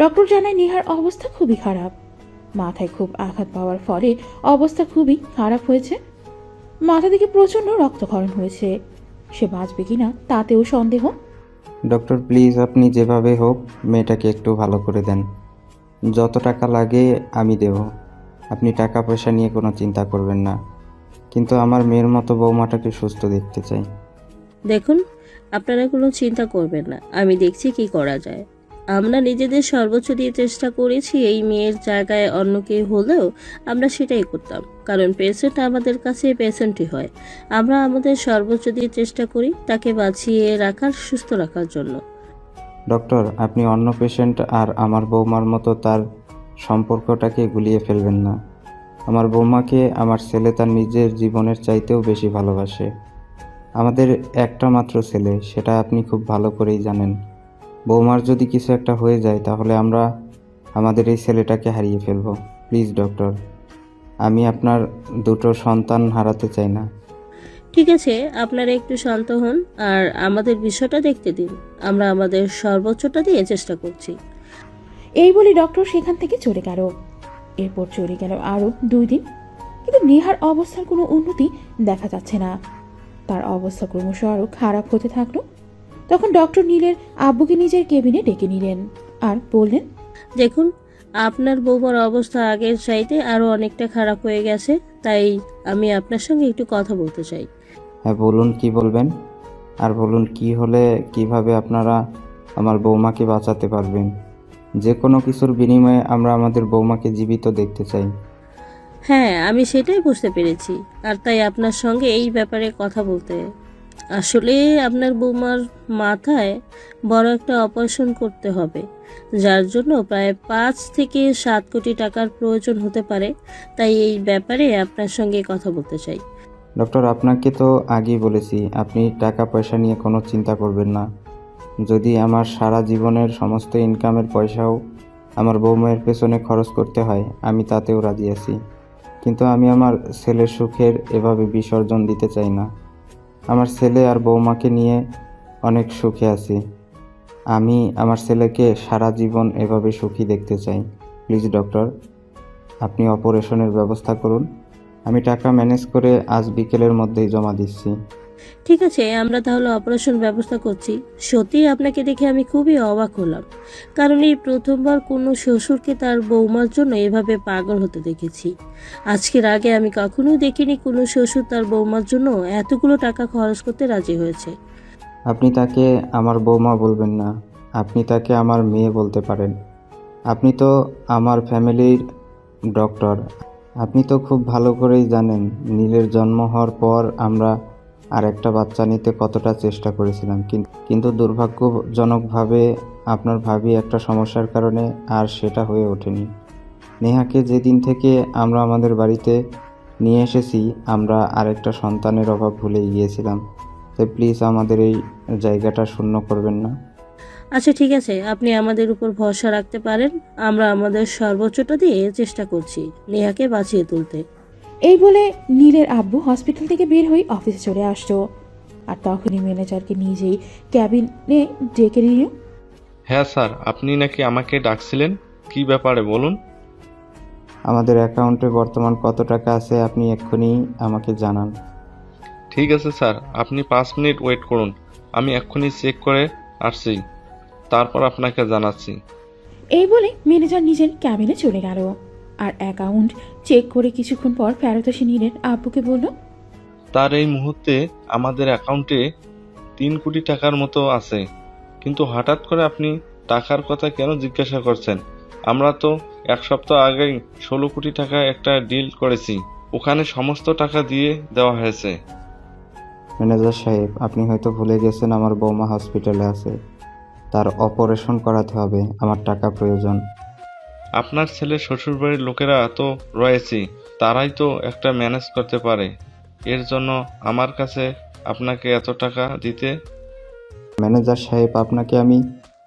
ডক্টর জানায় নেহার অবস্থা খুবই খারাপ। মাথায় খুব আঘাত পাওয়ার ফলে অবস্থা খুবই খারাপ হয়েছে। মাথা থেকে প্রচণ্ড রক্তক্ষরণ হয়েছে। সে বাঁচবে কিনা তাতেও সন্দেহ। ডক্টর প্লিজ, আপনি যেভাবে হোক মেয়েটাকে একটু ভালো করে দেন। যত টাকা লাগে আমি দেব। আপনি টাকা পয়সা নিয়ে কোনো চিন্তা করবেন না, কিন্তু আমার মেয়ের মতো বৌমাটাকে সুস্থ দেখতে চাই। দেখুন, আপনারা কোনো চিন্তা করবেন না, আমি দেখছি কি করা যায়। আমরা নিজেদের সর্বোচ্চ দিয়ে চেষ্টা করেছি। এই মেয়ের জায়গায় অন্য কেউ হলেও আমরা সেটাই করতাম, কারণ পেশেন্ট আমাদের কাছে পেশেন্টই হয়। আমরা আমাদের সর্বোচ্চ দিয়ে চেষ্টা করি তাকে বাঁচিয়ে রাখার, সুস্থ রাখার জন্য। ডক্টর, আপনি অন্য পেশেন্ট আর আমার বৌমার মতো তার সম্পর্কটাকে গুলিয়ে ফেলবেন না। আমার বৌমাকে আমার ছেলে তার নিজের জীবনের চাইতেও বেশি ভালোবাসে। আমাদের একটা মাত্র ছেলে, সেটা আপনি খুব ভালো করেই জানেন। বৌমার যদি কিছু একটা হয়ে যায় তাহলে আমরা আমাদের এই ছেলেটাকে হারিয়ে ফেলবো। প্লিজ ডক্টর, আমি আপনার দুটো সন্তান হারাতে চাই না। ঠিক আছে, আপনারা একটু শান্ত হন আর আমাদের বিষয়টা দেখতে দিন। আমরা আমাদের সর্বোচ্চটা দিয়ে চেষ্টা করছি। এই বলে ডক্টর সেখান থেকে চলে গেল। এরপর চলে গেল আরও 2 দিন, কিন্তু নেহার অবস্থার কোনো উন্নতি দেখা যাচ্ছে না। তার অবস্থা ক্রমশ আরও খারাপ হতে থাকলো। তখন ডক্টর নীলের আব্বুকে নিজের কেবিনে ডেকে নিলেন আর বললেন, দেখুন, আপনার বৌমার অবস্থা আগের চাইতে আরও অনেকটা খারাপ হয়ে গেছে, তাই আমি আপনার সঙ্গে একটু কথা বলতে চাই। হ্যাঁ বলুন, কি বলবেন? আর বলুন কি হলে কিভাবে আপনারা আমার বৌমাকে বাঁচাতে পারবেন। যে কোনো কিছুর বিনিময়ে আমরা আমাদের বৌমাকে জীবিত দেখতে চাই। হ্যাঁ, আমি সেটাই বুঝতে পেরেছি, আর তাই আপনার সঙ্গে এই ব্যাপারে কথা বলতে। আসলে আপনার বৌমার মাথায় বড় একটা অপারেশন করতে হবে, যার জন্য প্রায় 5 থেকে 7 কোটি টাকার প্রয়োজন হতে পারে। তাই এই ব্যাপারে আপনার সঙ্গে কথা বলতে চাই। ডক্টর, আপনাকে তো আগেই বলেছি আপনি টাকা পয়সা নিয়ে কোনো চিন্তা করবেন না। যদি আমার সারা জীবনের সমস্ত ইনকামের পয়সাও আমার বৌমায়ের পেছনে খরচ করতে হয়, আমি তাতেও রাজি আছি। কিন্তু আমি আমার ছেলের সুখের এভাবে বিসর্জন দিতে চাই না। আমার ছেলে আর বৌমাকে নিয়ে অনেক সুখে আছি। আমি আমার ছেলেকে সারা জীবন এভাবে সুখী দেখতে চাই। প্লিজ ডক্টর, আপনি অপারেশনের ব্যবস্থা করুন। আমি টাকা ম্যানেজ করে আজ বিকেলের মধ্যেই জমা দিচ্ছি। ঠিক আছে, আমরা তাহলে অপারেশন ব্যবস্থা করছি। সত্যি আপনাকে দেখে আমি খুবই অবাক হলাম, কারণ এই প্রথমবার কোনো শ্বশুরকে তার বৌমার জন্য এভাবে পাগল হতে দেখেছি। আজকের আগে আমি কখনোই দেখিনি কোনো শ্বশুর তার বৌমার জন্য এতগুলো টাকা খরচ করতে রাজি হয়েছে। আপনি তাকে আমার বৌমা বলবেন না, আপনি তাকে আমার মেয়ে বলতে পারেন। আপনি তো আমার ফ্যামিলির ডক্টর। আপনি তো খুব ভালো করেই জানেন নীলের জন্ম হওয়ার পর আমরা আর একটা বাচ্চা নিতে কতটা চেষ্টা করেছিলাম, কিন্তু দুর্ভাগ্যজনকভাবে আপনার ভাবি একটা সমস্যার কারণে আর সেটা হয়ে ওঠেনি। নেহাকে যেদিন থেকে আমরা আমাদের বাড়িতে নিয়ে এসেছি আমরা আরেকটা সন্তানের অভাব ভুলেই গিয়েছিলাম। তাই প্লিজ আমাদের এই জায়গাটা শূন্য করবেন না। আচ্ছা ঠিক আছে, আপনি আমাদের উপর ভরসা রাখতে পারেন। আমরা আমাদের সর্বোচ্চটা দিয়ে চেষ্টা করছি নেহাকে বাঁচিয়ে তুলতে। এই বলে নীলের আব্বু হসপিটাল থেকে বের হয়ে অফিসে চলে আসতো। আর তখনই ম্যানেজারকে নিজেই ক্যাবিনে ডেকে নিল। হ্যাঁ স্যার, আপনি নাকি আমাকে ডাকছিলেন, কি ব্যাপারে বলুন। আমাদের অ্যাকাউন্টে বর্তমান কত টাকা আছে আপনি এক্ষুনি আমাকে জানান। ঠিক আছে স্যার, আপনি 5 মিনিট ওয়েট করুন, আমি এক্ষুনি চেক করে আসছি, তারপর আপনাকে জানাচ্ছি। এই বলে ম্যানেজার নিজের ক্যাবিনে চলে গেল। আর অ্যাকাউন্ট চেক করে কিছুক্ষণ পর ফেরত এসে নীলের আব্বুকে বলল, তার এই মুহূর্তে আমাদের অ্যাকাউন্টে 3 কোটি টাকার মতো আছে, কিন্তু হঠাৎ করে আপনি টাকার কথা কেন জিজ্ঞাসা করছেন? আমরা তো 1 সপ্তাহ আগেই 16 কোটি টাকা একটা ডিল করেছি, ওখানে সমস্ত টাকা দিয়ে দেওয়া হয়েছে। ম্যানেজার সাহেব, আপনি হয়তো ভুলে গেছেন আমার বৌমা হসপিটালে আছে, তার অপারেশন করাতে হবে, আমার টাকা প্রয়োজন। আপনার ছেলের শ্বশুরবাড়ির লোকেরা তো রয়েছে, তারাই তো একটা ম্যানেজ করতে পারে, এর জন্য আমার কাছে আপনাকে এত টাকা দিতে। ম্যানেজার সাহেব, আপনাকে আমি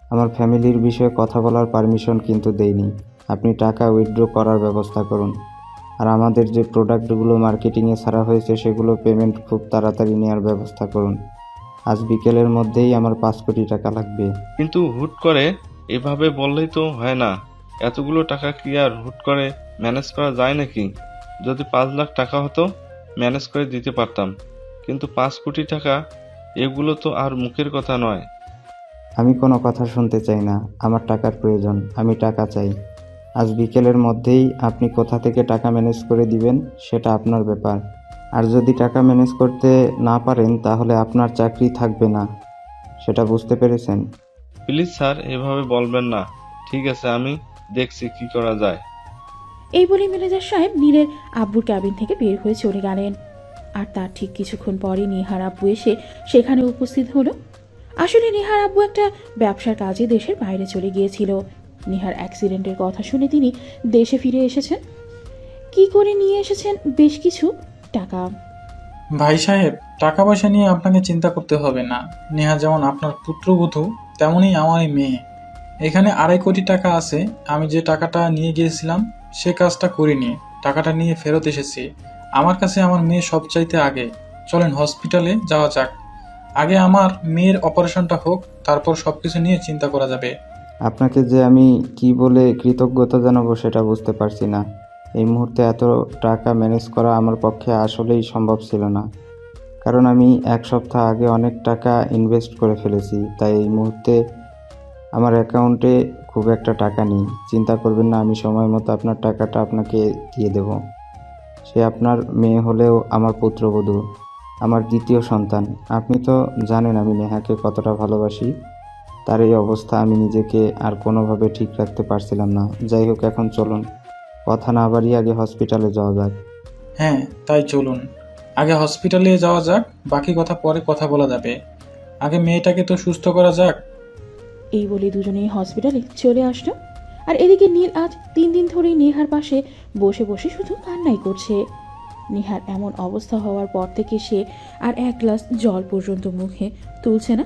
আমার ফ্যামিলির বিষয়ে কথা বলার পারমিশন কিন্তু দেইনি। আপনি টাকা উইথড্র করার ব্যবস্থা করুন। আর আমাদের যে প্রোডাক্টগুলো মার্কেটিংয়ে ছাড়া হয়েছে সেগুলো পেমেন্ট খুব তাড়াতাড়ি নেওয়ার ব্যবস্থা করুন। আজ বিকেলের মধ্যেই আমার 5 কোটি টাকা লাগবে। কিন্তু হুট করে এভাবে বললেই তো হয় না, এতগুলো টাকা কি আর হুট করে ম্যানেজ করা যায় নাকি? যদি 5 লাখ টাকা হতো ম্যানেজ করে দিতে পারতাম, কিন্তু 5 কোটি টাকা, এগুলো তো আর মুখের কথা নয়। আমি কোনো কথা শুনতে চাই না, আমার টাকার প্রয়োজন, আমি টাকা চাই। আজ বিকেলের মধ্যেই আপনি কোথা থেকে টাকা ম্যানেজ করে দিবেন সেটা আপনার ব্যাপার। আর যদি টাকা ম্যানেজ করতে না পারেন তাহলে আপনার চাকরি থাকবে না, সেটা বুঝতে পেরেছেন? প্লিজ স্যার, এভাবে বলবেন না। ঠিক আছে, আমি দেখছি কি করা যায়। এই বলে ম্যানেজার সাহেব নীলের আব্বুর ক্যাবিন থেকে বের হয়ে চলে গেলেন। আর তার ঠিক কিছুক্ষণ পরে নেহার আব্বু এসে সেখানে উপস্থিত হলো। আসলে নেহার আব্বু একটা ব্যবসার কাজে দেশের বাইরে চলে গিয়েছিল। নেহার অ্যাক্সিডেন্টের কথা শুনে তিনি দেশে ফিরে এসেছেন। কি করে নিয়ে এসেছেন বেশ কিছু টাকা। ভাই সাহেব, টাকা পয়সা নিয়ে আপনাকে চিন্তা করতে হবে না। নেহা যেমন আপনার পুত্রবধূ তেমনই আমারই মেয়ে। এখানে 2.5 কোটি টাকা আছে। আমি যে টাকাটা নিয়ে গিয়েছিলাম সে কাজটা করিনি, টাকাটা নিয়ে ফেরত এসেছি। আমার কাছে আমার মেয়ে সবচাইতে আগে। চলেন হসপিটালে যাওয়া যাক, আগে আমার মেয়ের অপারেশনটা হোক, তারপর সবকিছু নিয়ে চিন্তা করা যাবে। আপনাকে যে আমি কি বলে কৃতজ্ঞতা জানাবো সেটা বুঝতে পারছি না। এই মুহূর্তে এত টাকা ম্যানেজ করা আমার পক্ষে আসলেই সম্ভব ছিল না, কারণ আমি 1 সপ্তাহ আগে অনেক টাকা ইনভেস্ট করে ফেলেছি। তাই এই মুহূর্তে আমার অ্যাকাউন্টে খুব একটা টাকা নেই। চিন্তা করবেন না, আমি সময় মতো আপনার টাকাটা আপনাকে দিয়ে দেব। সে আপনার মেয়ে হলেও আমার পুত্রবধূ, আমার দ্বিতীয় সন্তান। আপনি তো জানেন আমি নেহাকে কতটা ভালোবাসি। তার এই অবস্থা আমি নিজেকে আর কোনোভাবে ঠিক রাখতে পারছিলাম না। যাই হোক, এখন চলুন, কথা না বাড়িয়ে আগে হসপিটালে যাওয়া যাক। হ্যাঁ, তাই চলুন, আগে হসপিটালে যাওয়া যাক, বাকি কথা পরে কথা বলা যাবে। আগে মেয়েটাকে তো সুস্থ করা যাক। এই বলে দুজনেই হসপিটালে চলে আসলো। আর এদিকে নীল আজ 3 দিন ধরেই নেহার পাশে বসে বসে শুধু কান্নাই করছে। নেহার এমন অবস্থা হওয়ার পর থেকে সে আর 1 গ্লাস জল পর্যন্ত মুখে তুলছে না।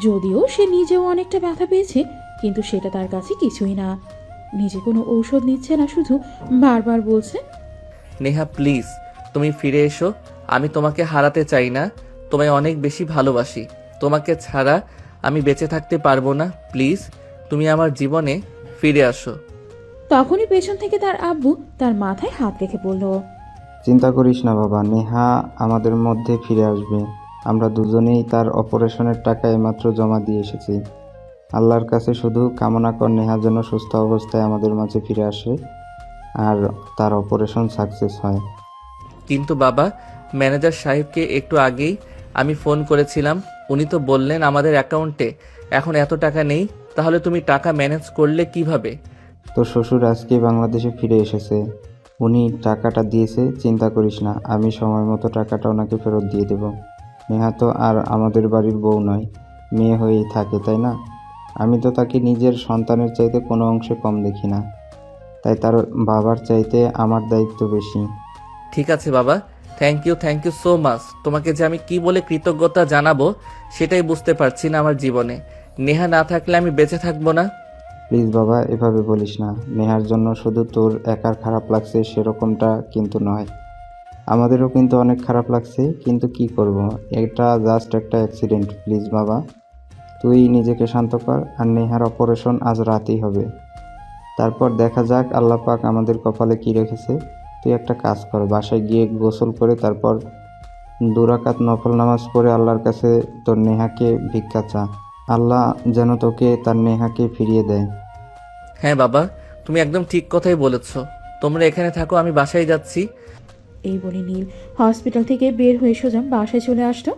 যদিও সে নিজেও অনেকটা ব্যথা পেয়েছে, কিন্তু সেটা তার কাছে কিছুই না। নিজে কোনো ঔষধ নিচ্ছে না, শুধু বারবার বলছে, নেহা প্লিজ তুমি ফিরে এসো, আমি তোমাকে হারাতে চাই না, তোমায় অনেক বেশি ভালোবাসি। তোমাকে ছাড়া আমি বেঁচে থাকতে পারবো না। প্লিজ তুমি আমার জীবনে ফিরে আসো। তখনই পেছন থেকে তার আব্বু তার মাথায় হাত রেখে বলল, চিন্তা করিস না বাবা, নেহা আমাদের মধ্যে ফিরে আসবে। আমরা দুজনেই তার অপারেশনের টাকা এইমাত্র জমা দিয়ে এসেছি। আল্লাহর কাছে শুধু কামনা কর নেহা যেন সুস্থ অবস্থায় আমাদের মাঝে ফিরে আসে আর তার অপারেশন সাকসেস হয়। কিন্তু বাবা, ম্যানেজার সাহেবকে একটু আগেই আমি ফোন করেছিলাম, উনি তো বললেন আমাদের অ্যাকাউন্টে এখন এত টাকা নেই। তাহলে তুমি টাকা ম্যানেজ করলে কিভাবে? তোর শ্বশুর আজকে বাংলাদেশে ফিরে এসেছে, উনি টাকাটা দিয়েছে, চিন্তা করিস না, আমি সময় মতো টাকাটা ওনাকে ফেরত দিয়ে দেব। নেহা তো আর আমাদের বাড়ির বউ নয়, মেয়ে হয়েই থাকে, তাই না? আমি তো তাকে নিজের সন্তানের চাইতে কোনো অংশে কম দেখি না, তাই তার বাবার চাইতে আমার দায়িত্ব বেশি। ঠিক আছে বাবা, থ্যাংক ইউ সো মাচ। তোমাকে যে আমি কি বলে কৃতজ্ঞতা জানাবো সেটাই বুঝতে পারছি না আমার জীবনে। নেহা না থাকলে আমি বেঁচে থাকবো না। প্লিজ বাবা, এভাবে বলিস না। নেহার জন্য শুধু তোর একার খারাপ লাগছে সেরকমটা কিন্তু নয়, আমাদেরও কিন্তু অনেক খারাপ লাগছে, কিন্তু কি করব, এটা জাস্ট একটা অ্যাক্সিডেন্ট। প্লিজ বাবা, তুই নিজেকে শান্ত কর। আর নেহার অপারেশন আজ রাতেই হবে, তারপর দেখা যাক আল্লাহ পাক আমাদের কপালে কি রেখেছে। তুই একটা কাজ কর, বাসায় গিয়ে গোসল করে তারপর 2 রাকাত নফল নামাজ পড়ে আল্লাহর কাছে তোর নেহাকে ভিক্ষা চা। আল্লাহ যেন তোকে তার নেহাকে ফিরিয়ে দেয়। হ্যাঁ বাবা, তুমি একদম ঠিক কথাই বলেছ। তোমরা এখানে থাকো, আমি বাসায় যাচ্ছি। এই বলে নীল হসপিটাল থেকে বের হয়ে সোজা বাসায় চলে আসলো।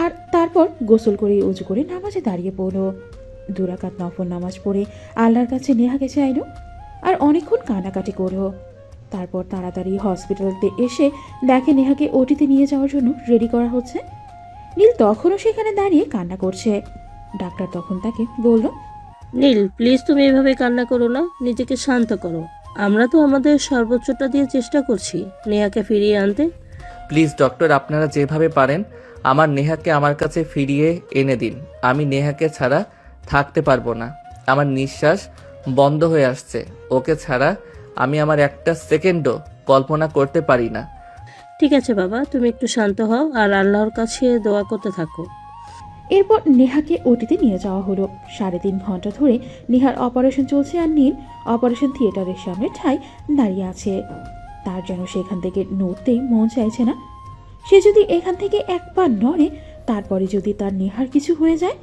আর তারপর গোসল করে উজু করে নামাজে দাঁড়িয়ে পড়লো। 2 রাকাত নফল নামাজ পড়ে আল্লাহর কাছে নেহাকে চাইলো আর অনেকক্ষণ কান্নাকাটি করলো। তারপর তাড়াতাড়ি হসপিটালতে এসে দেখে নেহাকে ওটিতে নিয়ে যাওয়ার জন্য রেডি করা হচ্ছে। নীল তখনও সেখানে দাঁড়িয়ে কান্না করছে। ডাক্তার তখন তাকে বলল, নীল, প্লিজ তুমি এভাবে কান্না করো না, নিজেকে শান্ত করো। আমরা তো আমাদের সর্বোচ্চটা দিয়ে চেষ্টা করছি নেহাকে ফিরিয়ে আনতে। প্লিজ ডক্টর, আপনারা যেভাবে পারেন আমার নেহাকে আমার কাছে ফিরিয়ে এনে দিন। আমি নেহাকে ছাড়া থাকতে পারবো না। আমার নিঃশ্বাস বন্ধ হয়ে আসছে। ওকে ছাড়া আমি আমার একটা সেকেন্ডও কল্পনা করতে পারি না। ঠিক আছে বাবা, তুমি একটু শান্ত হও আর আল্লাহর কাছে দোয়া করতে থাকো। এরপর নেহাকে ওটিতে নিয়ে যাওয়া হলো। 3.5 ঘন্টা ধরে নেহার অপারেশন চলছে আর নীল অপারেশন থিয়েটারের সামনে ঠাই দাঁড়িয়ে আছে। তার যেন সেখান থেকে নড়তেই মন চাইছে না। সে যদি এখান থেকে এক পা নড়ে, তারপরে যদি তার নেহার কিছু হয়ে যায়।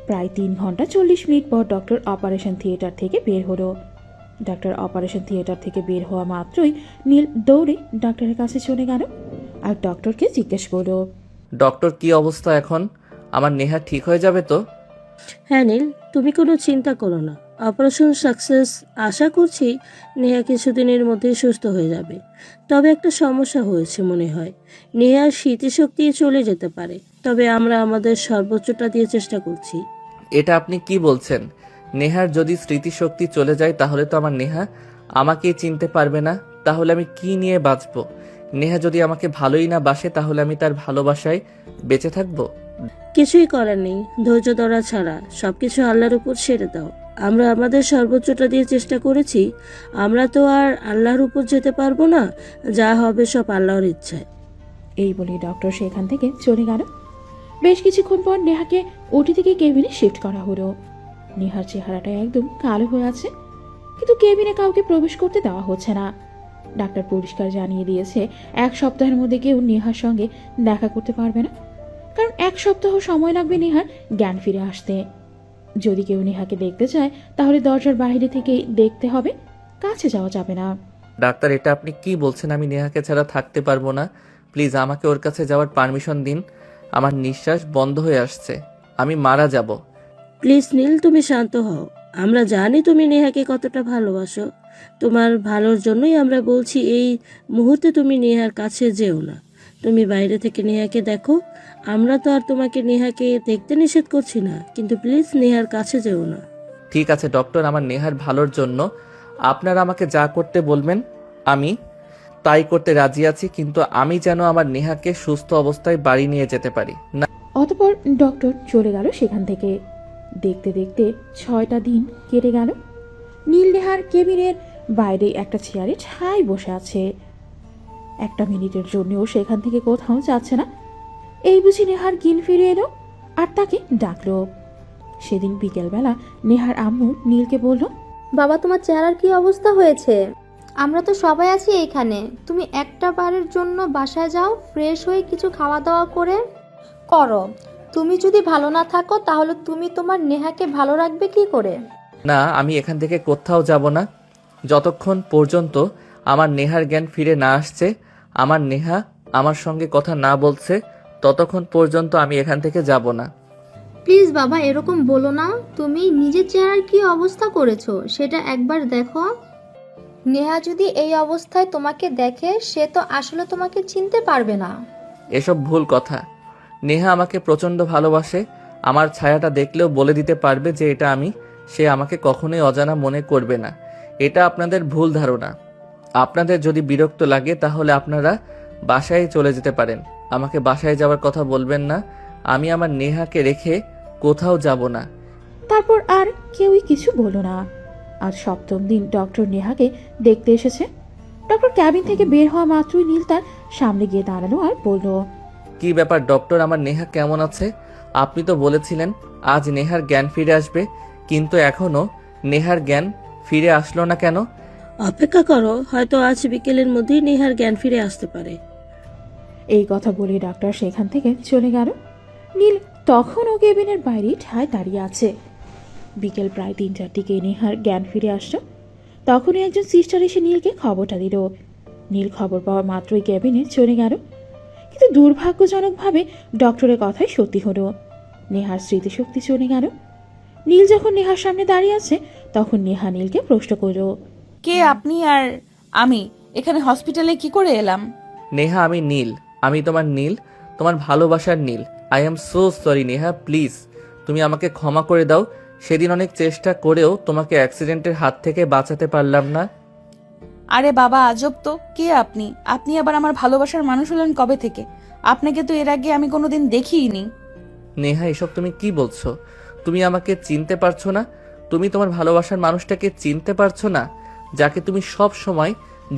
প্রায় 3 ঘন্টা 40 মিনিট পর ডক্টর অপারেশন থিয়েটার থেকে বের হলো। ডাক্তার অপারেশন থিয়েটার থেকে বের হওয়া মাত্রই নীল দৌড়ে ডাক্তারের কাছে চলে গেল আর ডক্টরকে জিজ্ঞেস করলো, ডক্টর, কি অবস্থা এখন? আমার নেহা ঠিক হয়ে যাবে তো? হ্যাঁ নীল, তুমি কোনো চিন্তা করো না, অপারেশন সাকসেস। আশা করছি নেহা কিছুদিনের মধ্যেই সুস্থ হয়ে যাবে। তবে একটা সমস্যা হয়েছে মনে হয়, নেহার স্মৃতিশক্তি চলে যেতে পারে। তবে আমরা আমাদের সর্বোচ্চটা দিয়ে চেষ্টা করছি। এটা আপনি কি বলছেন? নেহার যদি স্মৃতিশক্তি চলে যায় তাহলে তো আমার নেহা আমাকেই চিনতে পারবে না। তাহলে আমি কি নিয়ে বাঁচবো? নেহা যদি আমাকে ভালোই না বাসে তাহলে আমি তার ভালোবাসায় বেঁচে থাকবো? কিছুই করার নেই, ধৈর্য ধরা ছাড়া। সবকিছু আল্লাহর উপর ছেড়ে দাও। আমরা আমাদের সর্বোচ্চটা দিয়ে চেষ্টা করেছি। আমরা তো আর আল্লাহর উপর যেতে পারবো না, যা হবে সব আল্লাহর ইচ্ছায়। এই বলে ডক্টর সেখান থেকে চলে গেল। বেশ কিছুক্ষণ পর নেহাকে ওটি থেকে কেবিনে শিফট করা হলো। নেহার চেহারাটা একদম কালো হয়ে আছে, কিন্তু কেবিনে কাউকে প্রবেশ করতে দেওয়া হচ্ছে না। ডাক্তার পরিষ্কার জানিয়ে দিয়েছে 1 সপ্তাহের মধ্যে কেউ নেহার সঙ্গে দেখা করতে পারবে না, কারণ 1 সপ্তাহ সময় লাগবে নেহার জ্ঞান ফিরে আসতে। যদি কেউ নেহাকে দেখতে চায় তাহলে দরজার বাইরে থেকেই দেখতে হবে, কাছে যাওয়া যাবে না। ডাক্তার, এটা আপনি কি বলছেন? আমি নেহাকে ছাড়া থাকতে পারবো না। প্লিজ আমাকে ওর কাছে যাওয়ার পারমিশন দিন। আমার নিঃশ্বাস বন্ধ হয়ে আসছে, আমি মারা যাব। প্লিজ নীল, তুমি শান্ত হও। আমরা জানি তুমি নেহাকে কতটা ভালোবাসো। তোমার ভালোর জন্যই আমরা বলছি এই মুহূর্তে তুমি নেহার কাছে যেও না। তুমি বাইরে থেকে নেহাকে দেখো। আমরা তো আর তোমাকে নেহাকে দেখতে নিষেধ করছি না, কিন্তু প্লিজ নেহার কাছে যেও না। ঠিক আছে ডক্টর, আমার নেহার ভালোর জন্য আপনারা আমাকে যা করতে বলবেন আমি তাই করতে রাজি আছি, কিন্তু আমি যেন আমার নেহাকে সুস্থ অবস্থায় বাড়ি নিয়ে যেতে পারি না। অতঃপর ডক্টর চলে গেল সেখান থেকে। দেখতে দেখতে 6টা দিন কেটে গেল। নীল নেহার কেবিনের বাইরে একটা চেয়ারে ঠায় বসে আছে। 1 মিনিটের জন্যও সেখান থেকে কোথাও যাচ্ছে না। এই বুঝি নেহার জ্ঞান ফিরে এলো। আর তাকে ডাকলো। সেদিন বিকেলবেলা নেহার আম্মু নীলকে বলল, বাবা, তোমার চেহারার কি অবস্থা হয়েছে? আমরা তো সবাই আছি এইখানে। তুমি একটা বারের জন্য বাসায় যাও, ফ্রেশ হয়ে কিছু খাওয়া দাওয়া করে করো। তুমি যদি ভালো না থাকো তাহলে তুমি তোমার নেহাকে ভালো রাখবে কি করে? না, আমি এখান থেকে কোথাও যাব না যতক্ষণ পর্যন্ত আমার নেহার জ্ঞান ফিরে না আসছে, আমার নেহা আমার সঙ্গে কথা না বলছে, ততক্ষণ পর্যন্ত আমি এখান থেকে যাব না। প্লিজ বাবা, এরকম বলো না। তুমি নিজের চেহারার কি অবস্থা করেছো সেটা একবার দেখো। নেহা যদি এই অবস্থায় তোমাকে দেখে সে তো আসলে তোমাকে চিনতে পারবে না। এসব ভুল কথা। নেহা আমাকে প্রচণ্ড ভালোবাসে, আমার ছায়াটা দেখলেও বলে দিতে পারবে যে এটা আমি। সে আমাকে কখনোই অজানা মনে করবে না। এটা আপনাদের ভুল ধারণা। আপনাদের যদি বিরক্ত লাগে তাহলে আপনারা বাসায় চলে যেতে পারেন। আমাকে বাসায় যাওয়ার কথা বলবেন না। আমি আমার নেহাকে রেখে কোথাও যাব না। তারপর আর কেউই কিছু বলল না। আজ সপ্তম দিন ডক্টর নেহাকে দেখতে এসেছে। ডক্টর ক্যাবিন থেকে বের হওয়া মাত্রই নীল তার সামনে গিয়ে দাঁড়ালো আর বলল, কি ব্যাপার ডক্টর, আমার নেহা কেমন আছে? আপনি তো বলেছিলেন আজ নেহার জ্ঞান ফিরে আসবে, কিন্তু এখনো নেহার জ্ঞান ফিরে আসলো না কেন? অপেক্ষা করো, হয়তো আজ বিকেলের মধ্যেই নেহার জ্ঞান ফিরে আসতে পারে। এই কথা বলে ডাক্তার সেখান থেকে চলে গেল। নীল তখনও কেবিনের বাইরে ঠায় দাঁড়িয়ে আছে। বিকেল প্রায় 3টার দিকে নেহার জ্ঞান ফিরে আসলো। তখনই একজন সিস্টার এসে নীলকে খবরটা দিল। নীল খবর পাওয়া মাত্রই কেবিনে চলে গেল। কিন্তু দুর্ভাগ্যজনকভাবে ডক্টরের কথাই সত্যি হলো। নেহার স্মৃতিশক্তি চলে গেল। নীল যখন নেহার সামনে দাঁড়িয়ে আছে তখন নেহা নীলকে প্রশ্ন করল, কে আপনি আর আমি এখানে হসপিটালে কি করে এলাম? নেহা, আমি নীল। আমি তোমার নীল, তোমার ভালোবাসার নীল। I am so sorry Neha, please তুমি আমাকে ক্ষমা করে দাও। সেদিন অনেক চেষ্টা করেও তোমাকে অ্যাক্সিডেন্টের হাত থেকে বাঁচাতে পারলাম না। আরে বাবা, আজব তো। কে আপনি? আপনি আবার আমার ভালোবাসার মানুষ হলেন কবে থেকে? আপনাকে তো এর আগে আমি কোনোদিন দেখিইনি। নেহা, এসব তুমি কি বলছো? তুমি আমাকে চিনতে পারছো না? তুমি তোমার ভালোবাসার মানুষটাকে চিনতে পারছো না, যাকে তুমি সব সময়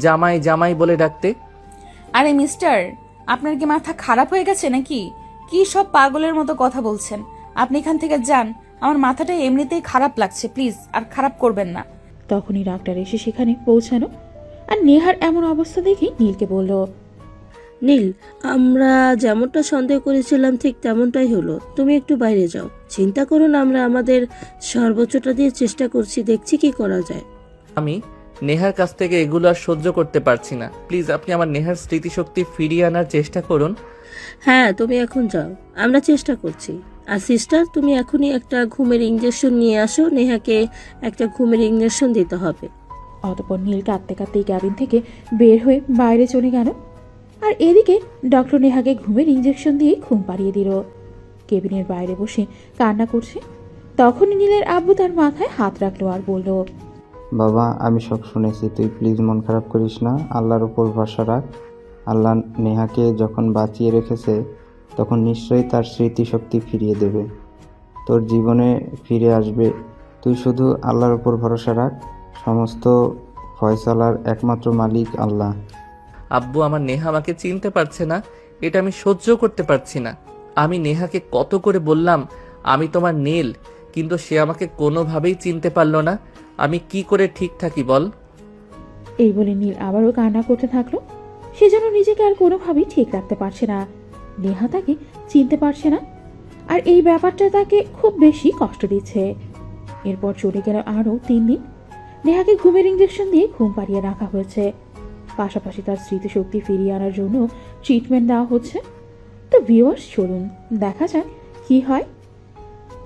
জামাই জামাই বলে ডাকতে? আরে মিস্টার, আপনার কি মাথা খারাপ হয়ে গেছে নাকি? কি সব পাগলের মতো কথা বলছেন? আপনি এখান থেকে যান। আমার মাথাটা এমনিতেই খারাপ লাগছে, প্লিজ আর খারাপ করবেন না। তখনই ডাক্তার এসে সেখানে পৌঁছানো আর নেহার এমন অবস্থা দেখে নীলকে বলল, নীল, আমরা যেমনটা সন্দেহ করেছিলাম ঠিক তেমনটাই হলো। তুমি একটু বাইরে যাও, চিন্তা করো না, আমরা আমাদের সর্বোচ্চটা দিয়ে চেষ্টা করছি, দেখছি কি করা যায়। আমি নেহার কাছ থেকে এগুলো আর সহ্য করতে পারছি না। প্লিজ আপনি আমার নেহার স্মৃতিশক্তি ফিরিয়ে আনার চেষ্টা করুন। হ্যাঁ, তুমি এখন যাও, আমরা চেষ্টা করছি। আর সিস্টার, তুমি এখনই একটা ঘুমের ইঞ্জেকশন নিয়ে আসো, নেহাকে একটা ঘুমের ইঞ্জেকশন দিতে হবে। অতপর নীল কাঁদতে কাঁদতেই ক্যাবিন থেকে বের হয়ে বাইরে চলে গেল। আর এদিকে ডক্টর নেহাকে ঘুমের ইঞ্জেকশন দিয়ে ঘুম পাড়িয়ে দিল। কেবিনের বাইরে বসে কান্না করছে। তখনই নীলের আব্বু তার মাথায় হাত রাখলো আর বলল, বাবা, আমি সব শুনেছি, তুই প্লিজ মন খারাপ করিস না, আল্লাহর উপর ভরসা রাখ। আল্লাহ নেহাকে যখন বাঁচিয়ে রেখেছে তখন নিশ্চয়ই তার স্মৃতিশক্তি ফিরিয়ে দেবে, তোর জীবনে ফিরে আসবে। তুই শুধু আল্লাহর উপর ভরসা রাখ, সমস্ত ফয়সালার একমাত্র মালিক আল্লাহ। আব্বু, আমার নেহা আমাকে চিনতে পারছে না, এটা আমি সহ্য করতে পারছি না। আমি নেহাকে কত করে বললাম আমি তোমার নীল, কিন্তু সে আমাকে কোনোভাবেই চিনতে পারলো না। আমি কি করে ঠিক থাকি বল? এই বলে নীল আবারও কান্না করতে থাকলো। সেজন্য নিজেকে আর কোনোভাবেই ঠিক রাখতে পারছে না। নেহা তাকে চিনতে পারছে না, আর এই ব্যাপারটা তাকে খুব বেশি কষ্ট দিচ্ছে। এরপর চলে গেল আরও 3 দিন। নেহাকে ঘুমের ইঞ্জেকশন দিয়ে ঘুম পাড়িয়ে রাখা হয়েছে। পাশাপাশি তার স্মৃতিশক্তি ফিরিয়ে আনার জন্য ট্রিটমেন্ট দেওয়া হচ্ছে। তো ভিউয়ার্স, চলুন দেখা যাক কি হয়।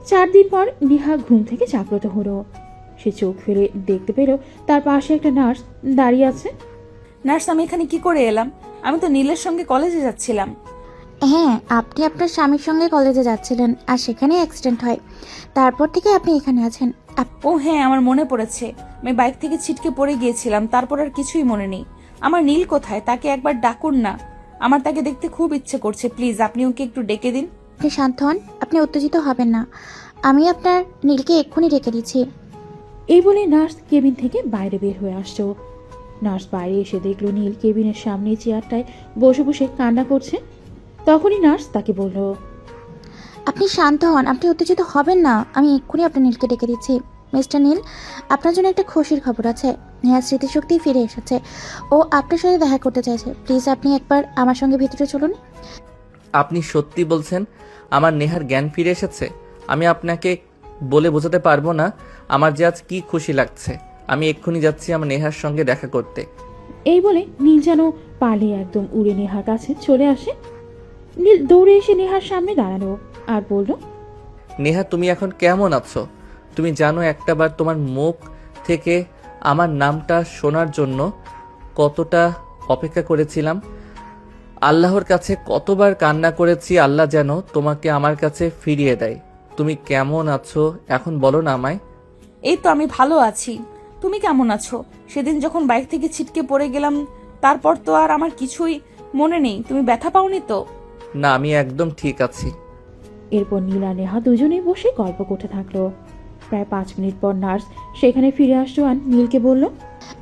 4 দিন পর নেহা ঘুম থেকে জাগ্রত হলো। সে চোখ ফেলে দেখতে পেল তার পাশে একটা নার্স দাঁড়িয়ে আছে। নার্স, আমি এখানে কি করে এলাম? আমি তো নীলের সঙ্গে কলেজে যাচ্ছিলাম। হ্যাঁ, আপনি আপনার স্বামীর সঙ্গে কলেজে যাচ্ছিলেন আর সেখানে অ্যাক্সিডেন্ট হয়, তারপর থেকে আপনি এখানে আছেন। ও হ্যাঁ, আমার মনে পড়েছে। আমি বাইক থেকে ছিটকে পড়ে গিয়েছিলাম, তারপর আর কিছুই মনে নেই। আমার নীল কোথায়? তাকে একবার ডাকুন না, আমার তাকে দেখতে খুব ইচ্ছে করছে। প্লিজ আপনি ওকে একটু ডেকে দিন। আপনি শান্ত হন, আপনি উত্তেজিত হবেন না, আমি আপনার নীলকে এক্ষুনি ডেকে দিচ্ছি। এই বলে নার্স কেবিন থেকে বাইরে বের হয়ে আসছো। নার্স বাইরে এসে দেখলো নীল কেবিনের সামনে চেয়ারটায় বসে বসে কান্না করছে। তখনই নার্স তাকে বলল, আপনি শান্ত হন, আপনি উত্তেজিত হবেন না। আমি এক্ষুনি আপনার নীলকে ডেকে দিচ্ছি। মিস্টার নীল, আপনার জন্য একটা খুশির খবর আছে। নেহার স্মৃতিশক্তি ফিরে এসেছে। ও আপনার সাথে দেখা করতে চাইছে। প্লিজ আপনি একবার আমার সঙ্গে ভিতরে চলুন। আপনি সত্যি বলছেন আমার নেহার জ্ঞান ফিরে এসেছে? আমি আপনাকে বলে বোঝাতে পারবো না আমার যে আজ কি খুশি লাগছে। আমি এক্ষুনি যাচ্ছি আমার নেহার সঙ্গে দেখা করতে। এই বলে নীল যেন পালিয়ে একদম উড়ে নেহার কাছে চলে আসে। নীল দৌড়ে এসে নেহার সামনে দাঁড়ালো আর বলল, নেহা, তুমি এখন কেমন আছো? তুমি জানো একটাবার তোমার মুখ থেকে আমার নামটা শোনার জন্য কতটা অপেক্ষা করেছিলাম। আল্লাহর কাছে কতবার কান্না করেছি আল্লাহ যেন তোমাকে আমার কাছে ফিরিয়ে দেয়। তুমি কেমন আছো এখন বলো না আমায়। এই তো আমি ভালো আছি। তুমি কেমন আছো? সেদিন যখন বাইক থেকে ছিটকে পড়ে গেলাম তারপর তো আর আমার কিছুই মনে নেই। তুমি ব্যথা পাওনি তো? না, আমি একদম ঠিক আছি। এরপর নীল আর নেহা দুজনেই বসে গল্প করতে থাকলো। প্রায় 5 মিনিট পর নার্স সেখানে ফিরে আসলো আর নীলকে বলল,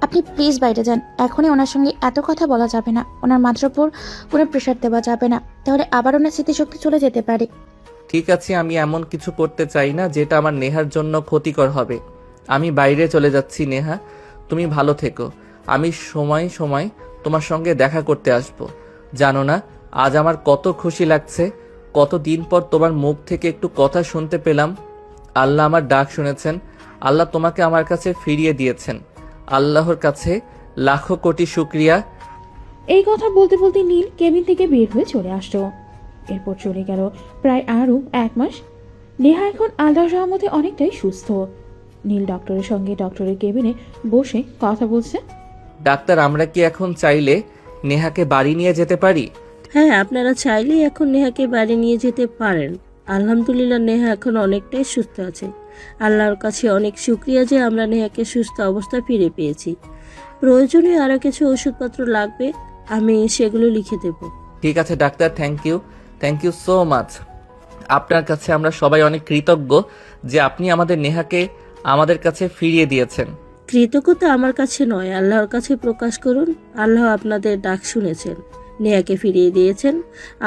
আপনি প্লিজ বাইরে যান। এখনই ওনার সঙ্গে এত কথা বলা যাবে না। ওনার মাথার উপর কোনো প্রেশার দেওয়া যাবে না, তাহলে আবার ওনার স্মৃতিশক্তি চলে যেতে পারে। ঠিক আছে, আমি এমন কিছু করতে চাই না যেটা আমার নেহার জন্য ক্ষতিকর হবে। আমি বাইরে চলে যাচ্ছি নেহা, তুমি ভালো থেকো। আমি সময় সময় তোমার সঙ্গে দেখা করতে আসব। জানো না আজ আমার কত খুশি লাগছে। কতদিন পর তোমার মুখ থেকে একটু কথা শুনতে পেলাম। আল্লাহ আমার ডাক শুনেছেন। আল্লাহ তোমাকে আমার কাছে ফিরিয়ে দিয়েছেন। আল্লাহর কাছে লাখো কোটি শুকরিয়া। এই কথা বলতে বলতে নীল কেবিন থেকে বের হয়ে চলে আসলো। এরপর চলে গেল প্রায় আরও 1 মাস। নেহা এখন আল্লাহর রহমতে অনেকটাই সুস্থ। নীল ডক্টরের সঙ্গে ডক্টরের কেবিনে বসে কথা বলছে। ডাক্তার, আমরা কি এখন চাইলে নেহাকে বাড়ি নিয়ে যেতে পারি? হ্যাঁ, আপনারা চাইলে এখন নেহাকে বাড়ি নিয়ে যেতে পারেন। আলহামদুলিল্লাহ, নেহা এখন অনেকটাই সুস্থ আছে। আল্লাহর কাছে অনেক শুক্রিয়া যে আমরা নেহাকে সুস্থ অবস্থায় ফিরে পেয়েছি। প্রয়োজনীয় আরও কিছু ওষুধপত্র লাগবে, আমি সেগুলো লিখে দেব। ঠিক আছে doctor, thank you so much. আপনার কাছে আমরা সবাই অনেক কৃতজ্ঞ যে আপনি আমাদের নেহাকে আমাদের কাছে ফিরিয়ে দিয়েছেন। কৃতজ্ঞতা আমার কাছে নয়, আল্লাহর কাছে প্রকাশ করুন। আল্লাহ আপনাদের ডাক শুনেছেন, নেহাকে ফিরিয়ে দিয়েছেন।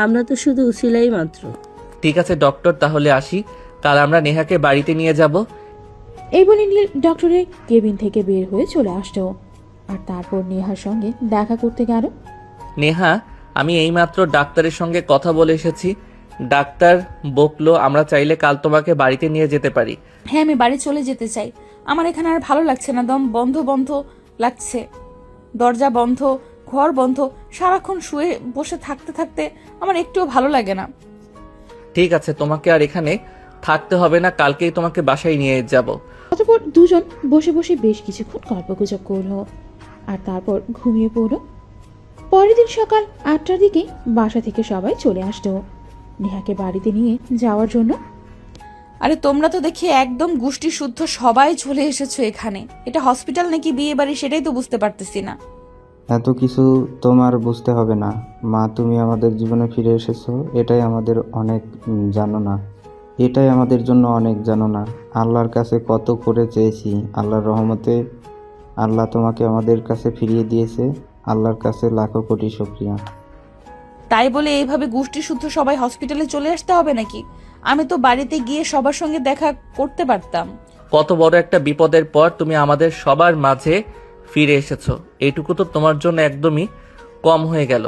আমরা তো শুধু উসিলাই মাত্র। ঠিক আছে ডক্টর, তাহলে আসি। কাল আমরা নেহাকে বাড়িতে নিয়ে যাব। এই বলে নীল ডক্টরের কেবিন থেকে বের হয়ে চলে আসলো আর তারপর নেহার সঙ্গে দেখা করতে গেল। নেহা, আমি এইমাত্র ডাক্তারের সঙ্গে কথা বলে এসেছি। ডাক্তার বকলো আমরা চাইলে কাল তোমাকে বাড়িতে নিয়ে যেতে পারি। হ্যাঁ, আমি বাড়ি চলে যেতে চাই। আমার এখানে আর ভালো লাগছে না। দম বন্ধ বন্ধ লাগছে। দরজা বন্ধ, ঘর বন্ধ। সারাক্ষণ শুয়ে বসে থাকতে থাকতে আমার একটুও ভালো লাগে না। ঠিক আছে, তোমাকে আর এখানে থাকতে হবে না। কালকেই তোমাকে বাসায় নিয়ে যাব। অতঃপর দুজন বসে বসে বেশ কিছুক্ষণ গল্পগুজব করলো আর তারপর ঘুমিয়ে পড়লো। পরের দিন সকাল 8টার দিকে বাসা থেকে সবাই চলে আসলো নেহাকে বাড়িতে নিয়ে যাওয়ার জন্য। আরে তোমরা তো দেখি একদম গোষ্ঠী শুদ্ধ সবাই চলে এসেছো এখানে। এটা হসপিটাল নাকি বিয়ে বাড়ি সেটাই তো বুঝতে পারতেছি না। এত কিছু তোমার বুঝতে হবে না মা, তুমি আমাদের জীবনে ফিরে এসেছো, এটাই আমাদের অনেক, জানো না, এটাই আমাদের জন্য অনেক, জানো না। আল্লাহর কাছে কত করে চেয়েছি, আল্লাহর রহমতে আল্লাহ তোমাকে আমাদের কাছে ফিরিয়ে দিয়েছে। আল্লাহর কাছে লাখো কোটি শুকরিয়া। তাই বলে এইভাবে গোষ্ঠী শুদ্ধ সবাই হসপিটালে চলে আসতে হবে নাকি? আমি তো বাড়িতে গিয়ে সবার সঙ্গে দেখা করতে পারতাম। কত বড় একটা বিপদের পর তুমি আমাদের সবার মাঝে ফিরে এসেছো। এইটুকু তো তোমার জন্য একদমই কম হয়ে গেল।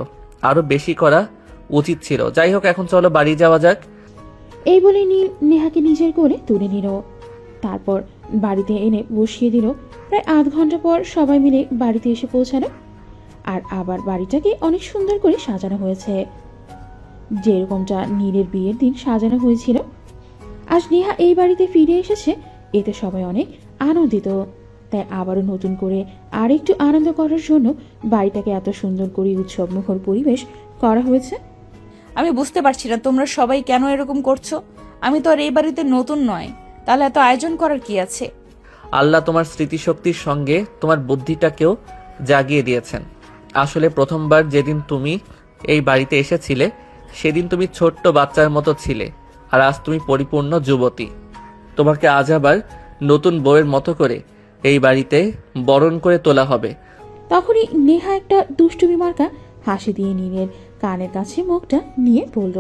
আরো বেশি করা উচিত ছিল। যাই হোক, এখন চলো বাড়ি যাওয়া যাক। এই বলে নীল নেহাকে নিজের কোলে তুলে নিল, তারপর বাড়িতে এনে বসিয়ে দিল। প্রায় 8 ঘন্টা পর সবাই মিলে বাড়িতে এসে পৌঁছালো আর আবার বাড়িটাকে অনেক সুন্দর করে সাজানো হয়েছে, যেরকমটা নীলের বিয়ের দিন সাজানো হয়েছিল। আজ নেহা এই বাড়িতে ফিরে এসেছে, এতে সবাই অনেক আনন্দিত। তাই আবারও নতুন করে আর একটু আনন্দ করার জন্য বাড়িটাকে এত সুন্দর করে উৎসবমুখর পরিবেশ করা হয়েছে। আমি বুঝতে পারছি না তোমরা সবাই কেন এরকম করছো। আমি তো আর এই বাড়িতে নতুন নয়, তাহলে এত আয়োজন করার কি আছে? আল্লাহ তোমার স্মৃতিশক্তির সঙ্গে তোমার বুদ্ধিটাকেও জাগিয়ে দিয়েছেন। আসলে প্রথমবার যেদিন তুমি এই বাড়িতে এসেছিলে সেদিন তুমি ছোট্ট বাচ্চার মতো ছিলে, আর আজ তুমি পরিপূর্ণ যুবতী। তোমাকে আজ আবার নতুন বউয়ের মতো করে এই বাড়িতে বরণ করে তোলা হবে। তখনই নেহা একটা দুষ্টুমি মার্কা হাসি দিয়ে নীলের কানের কাছে মুখটা নিয়ে বলল,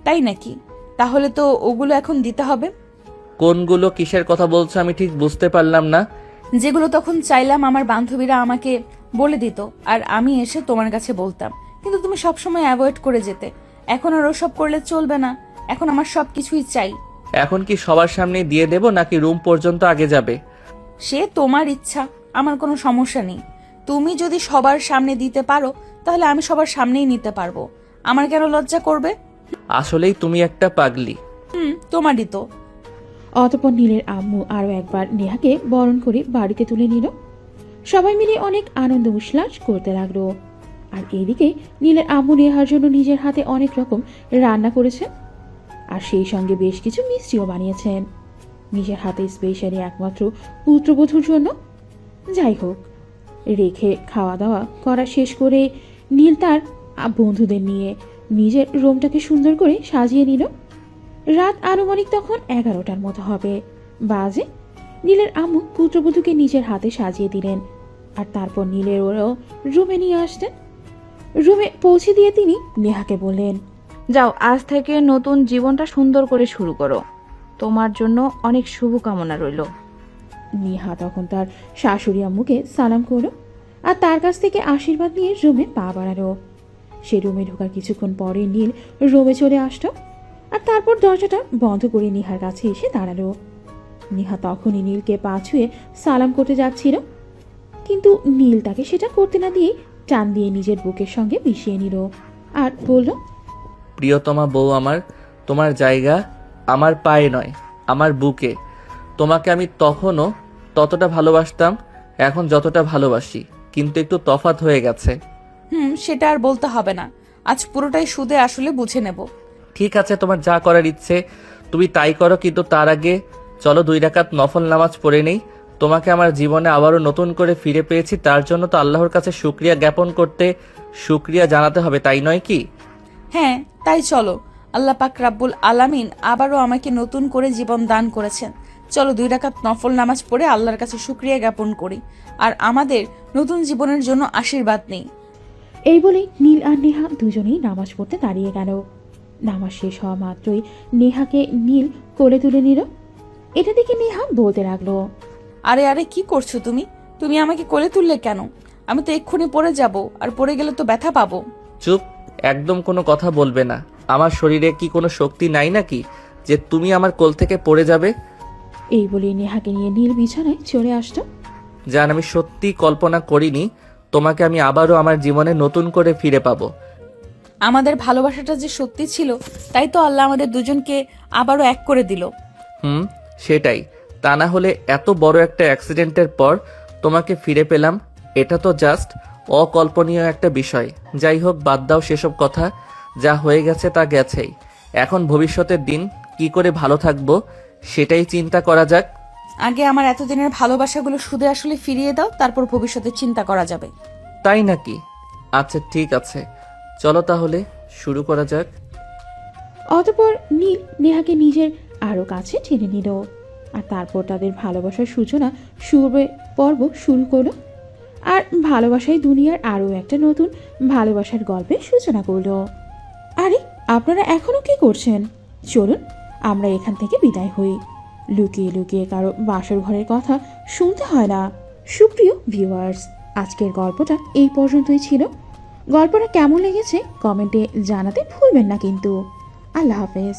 তাই নাকি? তাহলে তো ওগুলো এখন দিতে হবে। কোনগুলো কিসের কথা বলছো আমি ঠিক বুঝতে পারলাম না। যেগুলো তখন চাইলাম আমার বান্ধবীরা আমাকে বলে দিত আর আমি এসে তোমার কাছে বলতাম, কিন্তু তুমি সবসময় অ্যাভয়েড করে যেতে। এখন আর ওসব করলে চলবে না, এখন আমার সব কিছুই চাই। এখন কি সবার সামনে দিয়ে দেব নাকি রুম পর্যন্ত আগে যাবে? সে তোমার ইচ্ছা, আমার কোনো সমস্যা নেই। তুমি যদি সবার সামনে দিতে পারো তাহলে আমি সবার সামনেই নিতে পারবো, আমার কেন লজ্জা করবে? আসলেই তুমি একটা পাগলি। তোমারই তো। অতঃপর নীলের আম্মু আরও একবার নেহাকে বরণ করে বাড়িতে তুলে নিল। সবাই মিলে অনেক আনন্দ উল্লাস করতে লাগলো। আর এদিকে নীলের আম্মু নেহার জন্য নিজের হাতে অনেক রকম রান্না করেছেন, আর সেই সঙ্গে বেশ কিছু মিষ্টিও বানিয়েছেন নিজের হাতে স্পেশালি একমাত্র পুত্রবধূর জন্য। যাই হোক, রেখে খাওয়া দাওয়া করা শেষ করে নীল তার বন্ধুদের নিয়ে নিজের রুমটাকে সুন্দর করে সাজিয়ে নিল। রাত আনুমানিক তখন 11টার মতো হবে বাজে। নীলের আম্মু পুত্রবধূকে নিজের হাতে সাজিয়ে দিলেন, আর তারপর নীলের ওরাও রুমে নিয়ে আসতেন। রুমে পৌঁছে দিয়ে তিনি নেহাকে বললেন, যাও, আজ থেকে নতুন জীবনটা সুন্দর করে শুরু করো। তোমার জন্য অনেক শুভকামনা রইল। নেহা তখন তার শাশুড়ি আম্মুকে সালাম করলো আর তার কাছ থেকে আশীর্বাদ নিয়ে রুমে পা বাড়ালো। সে রুমে ঢোকার কিছুক্ষণ পরে নীল রুমে চলে আসতো, আর তারপর দরজাটা বন্ধ করে নেহার কাছে এসে দাঁড়ালো। নেহা তখনই নীলকে পা ছুঁয়ে সালাম করতে যাচ্ছিল, কিন্তু নীল তাকে সেটা করতে না দিয়ে টান দিয়ে নিজের বুকের সঙ্গে মিশিয়ে নিল আর বলল, প্রিয়তমা বউ আমার, তোমার জায়গা আমার পায়ে নয়, আমার বুকে। তোমাকে আমি তখনও ততটা ভালোবাসতাম এখন যতটা ভালোবাসি, কিন্তু একটু তফাৎ হয়ে গেছে। সেটা আর বলতে হবে না, আজ পুরোটাই সুদে আসলে বুঝে নেব। ঠিক আছে, তোমার যা করার ইচ্ছে তুমি তাই করো, কিন্তু তার আগে চলো 2 রাকাত নফল নামাজ পড়ে নেই। তোমাকে আমার জীবনে আবারও নতুন করে ফিরে পেয়েছি, তার জন্য তো আল্লাহর কাছে শুকরিয়া জ্ঞাপন করতে, শুকরিয়া জানাতে হবে, তাই নয় কি? হ্যাঁ, তাই চলো। আল্লাহ পাক রাব্বুল আলামিন আবারও আমাকে নতুন করে জীবন দান করেছেন। চলো 2 রাকাত নফল নামাজ পড়ে আল্লাহর কাছে শুকরিয়া জ্ঞাপন করি আর আমাদের নতুন জীবনের জন্য আশীর্বাদ নেই। এই বলে নীল আর নেহা দুজনেই নামাজ পড়তে দাঁড়িয়ে গেল। নামাজ শেষ হওয়া মাত্রই নেহাকে নীল কোলে তুলে নিল। এটা দেখে নেহা বলতে লাগলো, আরে আরে কি করছো তুমি? তুমি আমাকে কোলে তুললে কেন? আমি তো এক্ষুনি পড়ে যাব, আর পড়ে গেলে তো ব্যথা পাবো। চুপ, একদম কোনো কথা বলবে না। আমার শরীরে কি কোনো শক্তি নাই নাকি যে তুমি আমার কোল থেকে পড়ে যাবে? এই বলে নেহাকে নিয়ে নীল বিছানায় চলে আসতো। জান, আমি সত্যি কল্পনা করিনি তোমাকে আমি আবারও আমার জীবনে নতুন করে ফিরে পাবো। আমাদের ভালোবাসাটা যে সত্যি ছিল, তাই তো আল্লাহ আমাদের দুজনকে আবারও এক করে দিল। সেটাই, তা না হলে এত বড় একটা অ্যাক্সিডেন্টের পর তোমাকে ফিরে পেলাম, এটা তো জাস্ট অকল্পনীয় একটা বিষয়। যাই হোক, বাদ দাও সেসব কথা, যা হয়ে গেছে তা গেছেই। এখন ভবিষ্যতের দিন কি করে ভালো থাকবো সেটাই চিন্তা করা যাক। আগে আমার এতদিনের ভালোবাসাগুলো সুদে আসলে ফিরিয়ে দাও, তারপর ভবিষ্যতে চিন্তা করা যাবে। তাই নাকি? আচ্ছা ঠিক আছে, চলো তাহলে শুরু করা যাক। অতঃপর নীল নেহাকে নিজের আরো কাছে টেনে নিল, আর তারপর তাদের ভালোবাসার সূচনা পর্ব শুরু করলো। আর ভালোবাসায় দুনিয়ার আরো একটা নতুন ভালোবাসার গল্পের সূচনা করলো। আরে আপনারা এখনো কি করছেন? চলুন আমরা এখান থেকে বিদায় হই। লুকিয়ে লুকিয়ে কারো বাসর ঘরের কথা শুনতে হয় না। সুপ্রিয় ভিউয়ার্স, আজকের গল্পটা এই পর্যন্তই ছিল। গল্পটা কেমন লেগেছে কমেন্টে জানাতে ভুলবেন না কিন্তু। আল্লাহ হাফেজ।